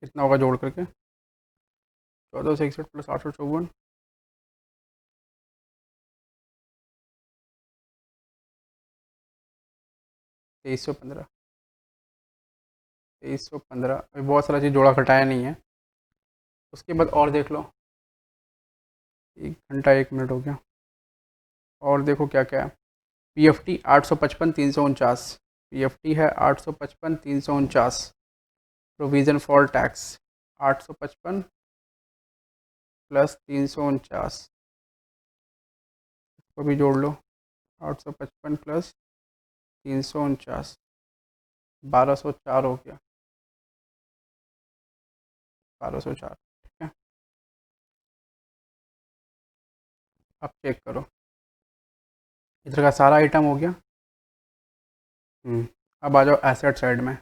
कितना होगा जोड़ करके? 1461 प्लस 854। 2315। 2315 अभी बहुत सारा चीज़ जोड़ा घटाया नहीं है। उसके बाद और देख लो। 1 घंटा 1 मिनट हो गया। और देखो क्या क्या है। पीएफटी 855 349। पीएफटी है 855 349। प्रोविज़न फॉर टैक्स 855 प्लस 349 को भी जोड़ लो। 855 प्लस 349 1204 हो गया। 1204। ठीक है, अब चेक करो। इधर का सारा आइटम हो गया। अब आ जाओ एसेट साइड में।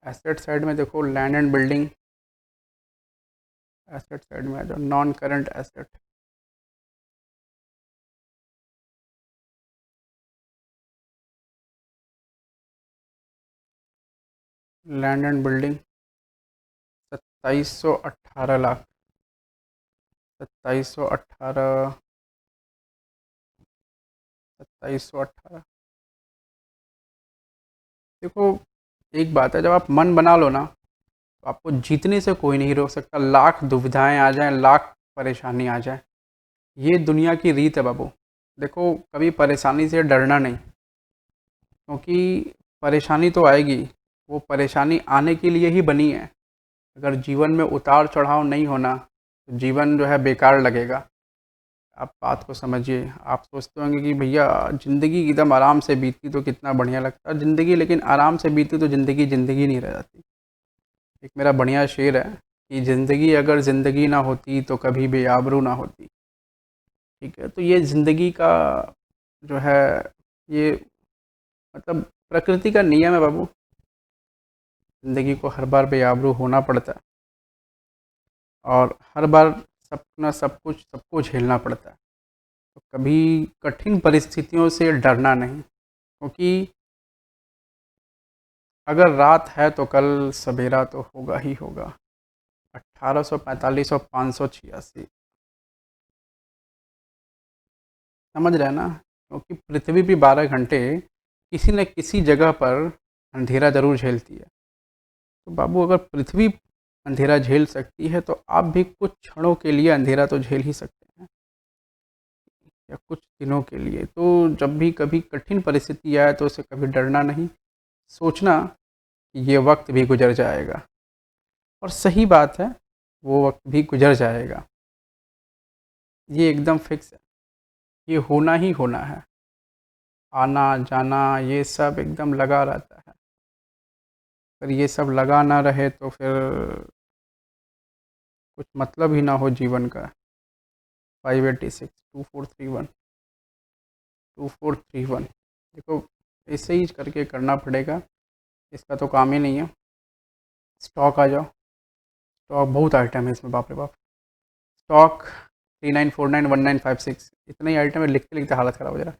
एसेट साइड में देखो land and building. Asset side में आ जाओ non current asset. Land and building 2718 lakh. 2718। 2718। देखो एक बात है, जब आप मन बना लो ना तो आपको जीतने से कोई नहीं रोक सकता। लाख दुविधाएं आ जाएं, लाख परेशानी आ जाए, ये दुनिया की रीत है बाबू। देखो कभी परेशानी से डरना नहीं, क्योंकि परेशानी तो आएगी, वो परेशानी आने के लिए ही बनी है। अगर जीवन में उतार चढ़ाव नहीं होना तो जीवन जो है बेकार लगेगा। आप बात को समझिए। आप सोचते होंगे कि भैया ज़िंदगी एकदम आराम से बीतती तो कितना बढ़िया लगता है ज़िंदगी, लेकिन आराम से बीतती तो ज़िंदगी ज़िंदगी नहीं रह जाती। एक मेरा बढ़िया शेर है कि ज़िंदगी अगर ज़िंदगी ना होती तो कभी बेआबरू ना होती। ठीक है, तो ये ज़िंदगी का जो है, ये मतलब प्रकृति का नियम है बाबू। ज़िंदगी को हर बार बेआबरू होना पड़ता है और हर बार सब ना सब कुछ सबको झेलना पड़ता है। तो कभी कठिन परिस्थितियों से डरना नहीं, क्योंकि अगर रात है तो कल सवेरा तो होगा ही होगा। 1845 और 586। समझ रहे हैं ना? क्योंकि पृथ्वी भी 12 घंटे किसी न किसी जगह पर अंधेरा ज़रूर झेलती है। तो बाबू अगर पृथ्वी अंधेरा झेल सकती है तो आप भी कुछ क्षणों के लिए अंधेरा तो झेल ही सकते हैं, या कुछ दिनों के लिए। तो जब भी कभी कठिन परिस्थिति आए तो उसे कभी डरना नहीं, सोचना कि ये वक्त भी गुजर जाएगा। और सही बात है, वो वक्त भी गुजर जाएगा, ये एकदम फिक्स है, ये होना ही होना है। आना जाना ये सब एकदम लगा रहता है। अगर ये सब लगा ना रहे तो फिर कुछ मतलब ही ना हो जीवन का। 586 2431 देखो, ऐसे ही करके करना पड़ेगा, इसका तो काम ही नहीं है। स्टॉक आ जाओ। स्टॉक बहुत आइटम है इसमें, बाप रे बाप। स्टॉक 39491956, इतना ही आइटम है, लिखते लिखते हालत ख़राब हो जा रहा है।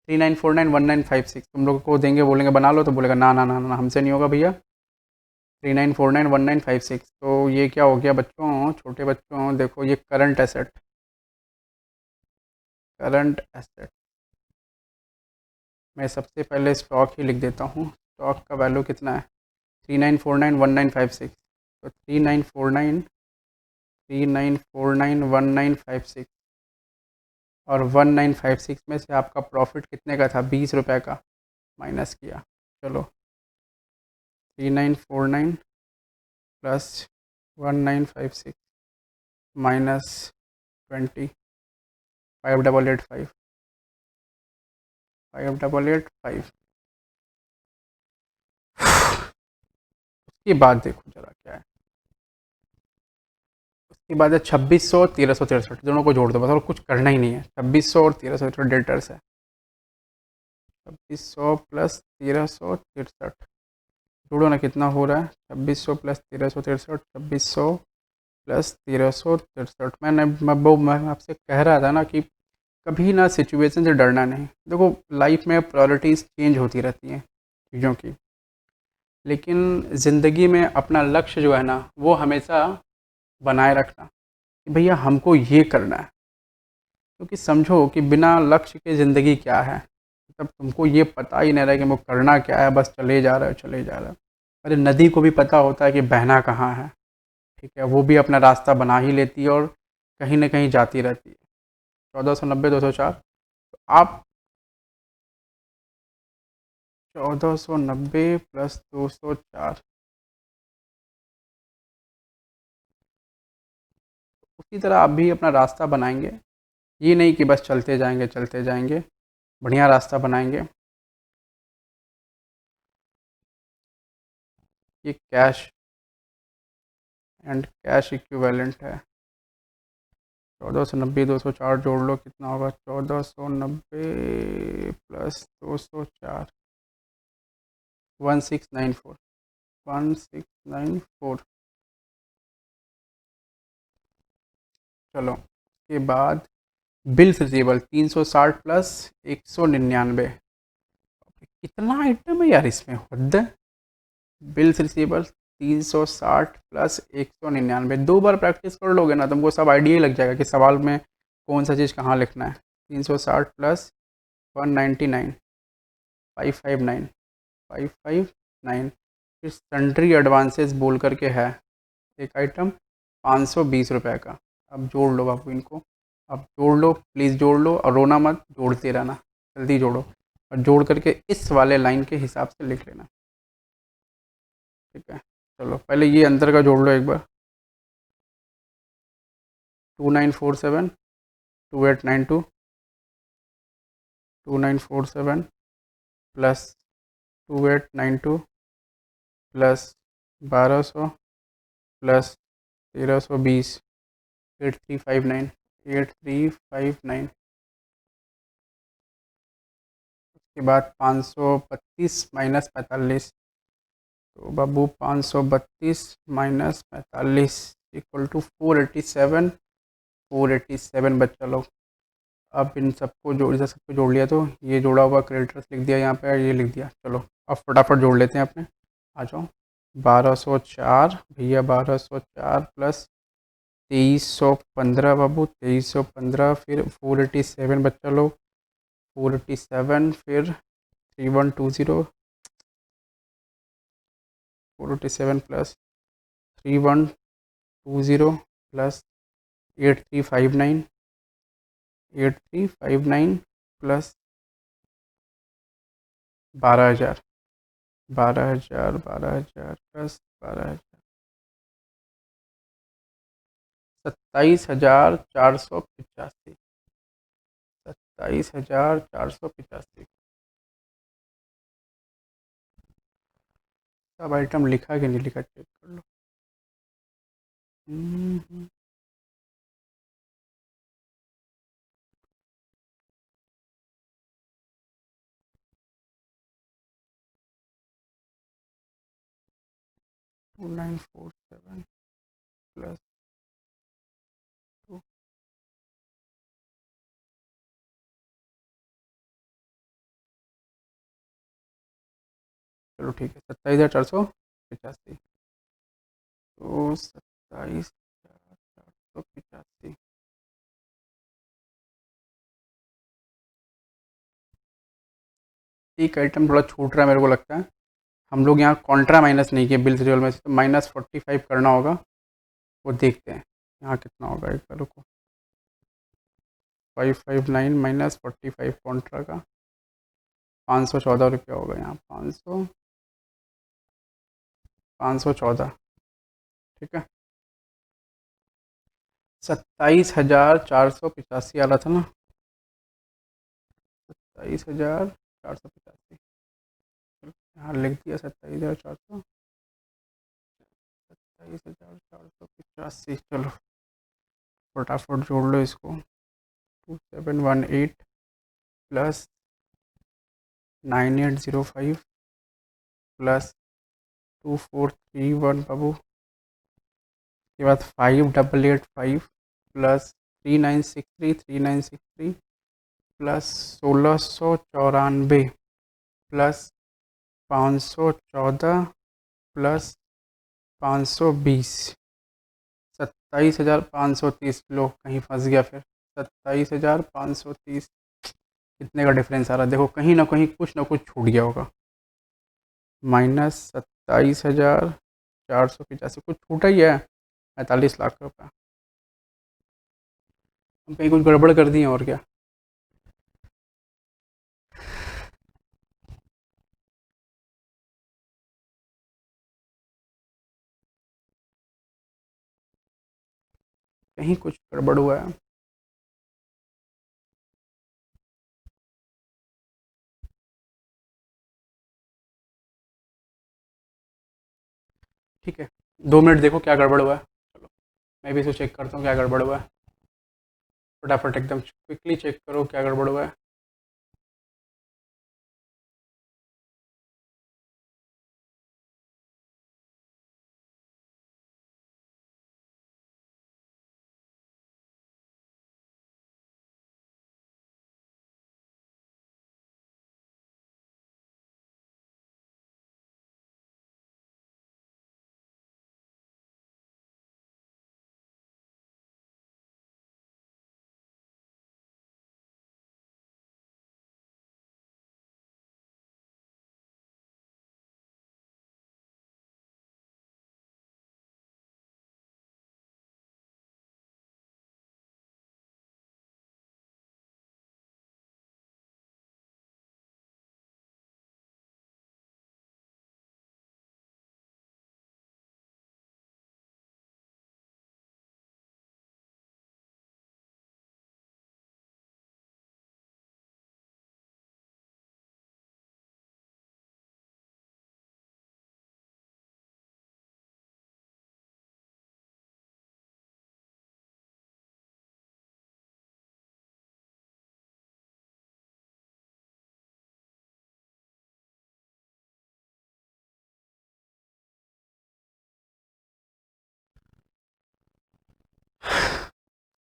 39491956 तुम लोगों को देंगे, बोलेंगे बना लो, तो बोलेगा ना ना ना ना, हमसे नहीं होगा भैया। 39491956, तो ये क्या हो गया बच्चों, छोटे बच्चों, देखो ये करंट एसेट। मैं सबसे पहले स्टॉक ही लिख देता हूँ। स्टॉक का वैल्यू कितना है? 39491956, तो 39491956, और 1956 में से आपका प्रॉफिट कितने का था? 20 रुपये का, माइनस किया। चलो 3949 प्लस 1956 माइनस 20, 5885, 5885। उसके बाद देखो जरा क्या है, उसके बाद है 2600 1363, दोनों को जोड़ दो बस, और कुछ करना ही नहीं है। 2600 और 1363 डेटर्स है। 2600 प्लस 1363, जोड़ो ना, कितना हो रहा है? 2600 प्लस 1363, 2600 प्लस 1363। मैं आपसे कह रहा था ना कि कभी ना सिचुएशन से डरना नहीं। देखो लाइफ में प्रायोरिटीज़ चेंज होती रहती हैं चीज़ों की, लेकिन ज़िंदगी में अपना लक्ष्य जो है ना, वो हमेशा बनाए रखना कि भैया हमको ये करना है। क्योंकि समझो कि बिना लक्ष्य के ज़िंदगी क्या है, तब तुमको ये पता ही नहीं रहा कि वो करना क्या है, बस चले जा रहे हो चले जा रहे हो। अरे नदी को भी पता होता है कि बहना कहाँ है, ठीक है, वो भी अपना रास्ता बना ही लेती है और कहीं ना कहीं जाती रहती है। 1490 204, आप 1490 प्लस 204, उसी तरह आप भी अपना रास्ता बनाएंगे। ये नहीं कि बस चलते जाएंगे, बढ़िया रास्ता बनाएंगे। ये कैश एंड कैश इक्विवेलेंट है। 1490 204 जोड़ लो, कितना होगा? 1490 प्लस 204, 1694, 1694। चलो उसके बाद बिल्स रिसीवेबल 360 प्लस 199, कितना आइटम है यार इसमें, हद है। बिल्स रिसीवेबल 360 प्लस 199, दो बार प्रैक्टिस कर लोगे ना, तुमको सब आइडिया ही लग जाएगा कि सवाल में कौन सा चीज़ कहाँ लिखना है। 360 प्लस 199, 559, 559। फिर सन्ड्री एडवांसेस बोल करके है एक आइटम, 520 रुपये का। अब जोड़ लो बाबू इनको, अब जोड़ लो प्लीज़, जोड़ लो और रोना मत, जोड़ते रहना, जल्दी जोड़ो, और जोड़ करके इस वाले लाइन के हिसाब से लिख लेना, ठीक है। चलो पहले ये अंदर का जोड़ लो एक बार। 2947, 2892, 2947 प्लस 2892 प्लस 1200 प्लस 1320, 8359, 8359। उसके बाद 532 माइनस 45, तो बाबू 532 माइनस 45 इक्वल टू 487, 487 बच्चा लोग। अब इन सबको जोड़, इसे सबको जोड़ लिया, तो ये जोड़ा हुआ क्रेडिटर्स लिख दिया यहाँ पे और ये लिख दिया। चलो अब फटाफट जोड़ लेते हैं अपने, आ जाओ। 1204 भैया, 1204 प्लस 2315 बाबू, 2315, फिर 487 बच्चा लोग, 487, फिर 3120, 487 प्लस 3120 प्लस 8359, 8359 प्लस 12,000, 12,000, 12,000 प्लस 12,000, 27,485, 27,485। सब आइटम लिखा कि नहीं लिखा चेक कर लो। 2947 प्लस चलो ठीक है, 27,485। तो 27,485। एक आइटम थोड़ा छूट रहा है मेरे को लगता है। हम लोग यहाँ कॉन्ट्रा माइनस नहीं किए बिल शेड्यूल में से, तो -45 करना होगा। वो देखते हैं यहाँ कितना होगा, एक बार रुको। 559 -45 कॉन्ट्रा का 514 रुपया होगा यहाँ। 514, ठीक है। 27,485 आ रहा था ना, 27,485। यहाँ लिख दिया 27,400, 27,485। चलो फटाफट जोड़ लो इसको। 2718 प्लस 9805 प्लस 2431 बाबू, के बाद 5885 प्लस 3963 प्लस 1694 प्लस 514 प्लस 520, 27,530। लो कहीं फंस गया फिर। 27,530 कितने का डिफरेंस आ रहा है देखो, कहीं ना कहीं कुछ ना कुछ छूट गया होगा। -27,485, कुछ छूटा ही है। 45 लाख रुपये हम कहीं कुछ गड़बड़ कर दिए और क्या। कहीं कुछ गड़बड़ हुआ है। ठीक है, 2 मिनट देखो क्या गड़बड़ हुआ है। चलो मैं भी इसे चेक करता हूँ क्या गड़बड़ हुआ है। फटाफट एकदम क्विकली चेक करो क्या गड़बड़ हुआ है।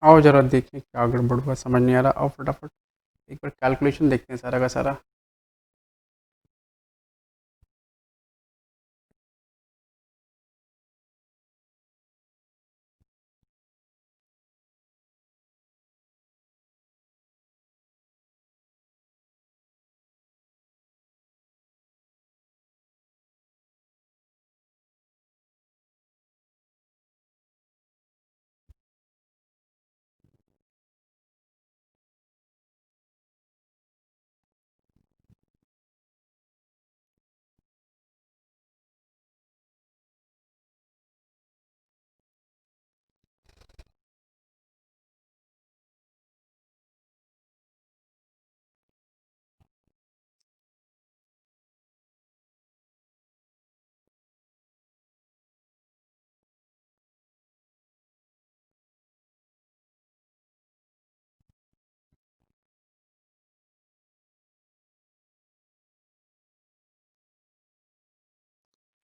आओ ज़रा देखें क्या गड़बड़ हुआ, समझ नहीं आ रहा। आओ फटाफट एक बार कैलकुलेशन देखते हैं सारा का सारा।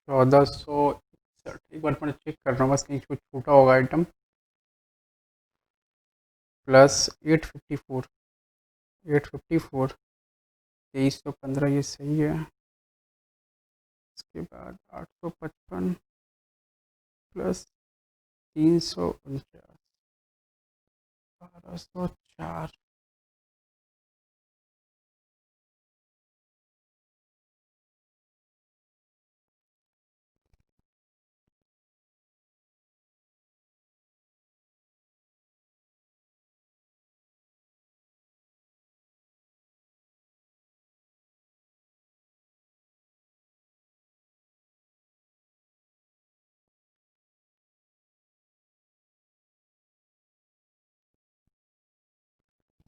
चौदह सौ इकसठ, एक बार मैं चेक कर रहा हूँ बस कहीं कुछ छूटा होगा आइटम। प्लस 854, 854, 2315 ये सही है। इसके बाद 855 प्लस 349 1204।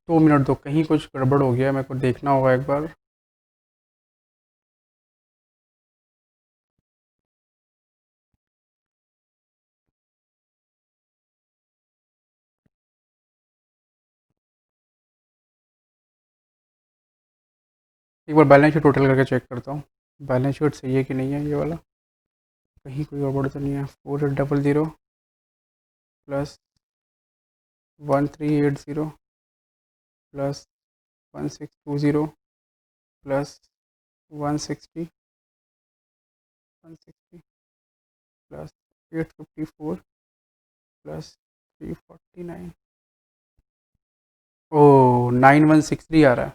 दो मिनट दो, कहीं कुछ गड़बड़ हो गया, मेरे को देखना होगा एक बार। एक बार बैलेंस शीट टोटल करके चेक करता हूँ, बैलेंस शीट सही है कि नहीं है ये वाला, कहीं कोई गड़बड़ तो नहीं है। 4800 plus 1380 plus 1620 plus 160 plus 854 plus 349। ओ 9163 आ रहा है,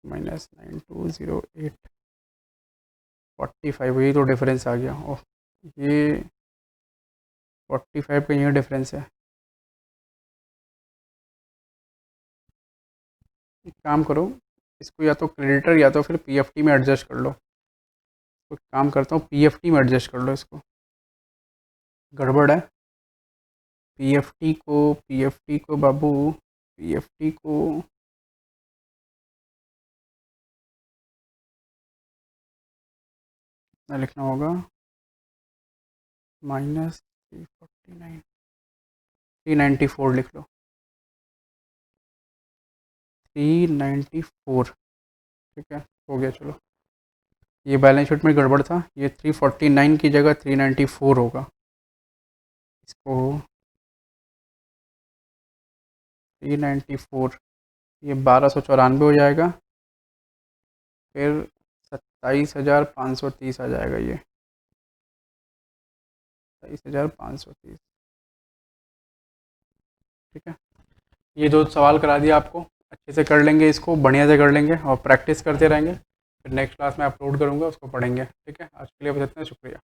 माइनस 9208 45, यही तो डिफरेंस आ गया। ओह, ये 45 का ये डिफरेंस है। एक काम करो, इसको या तो क्रेडिटर या तो फिर पीएफटी में एडजस्ट कर लो। तो काम करता हूँ, पीएफटी में एडजस्ट कर लो इसको, गड़बड़ है। पीएफटी को बाबू, पीएफटी को कितना लिखना होगा, -349 394 लिख लो, 394। ठीक है, हो गया। चलो, ये बैलेंस शीट में गड़बड़ था, ये 349 की जगह 394 होगा। इसको 394, ये 1294 हो जाएगा, फिर 27,530 आ जाएगा, ये 27,530। ठीक है, ये दो सवाल करा दिया आपको, अच्छे से कर लेंगे, इसको बढ़िया से कर लेंगे और प्रैक्टिस करते रहेंगे। फिर नेक्स्ट क्लास में अपलोड करूँगा, उसको पढ़ेंगे। ठीक है, आज के लिए बस इतना, शुक्रिया।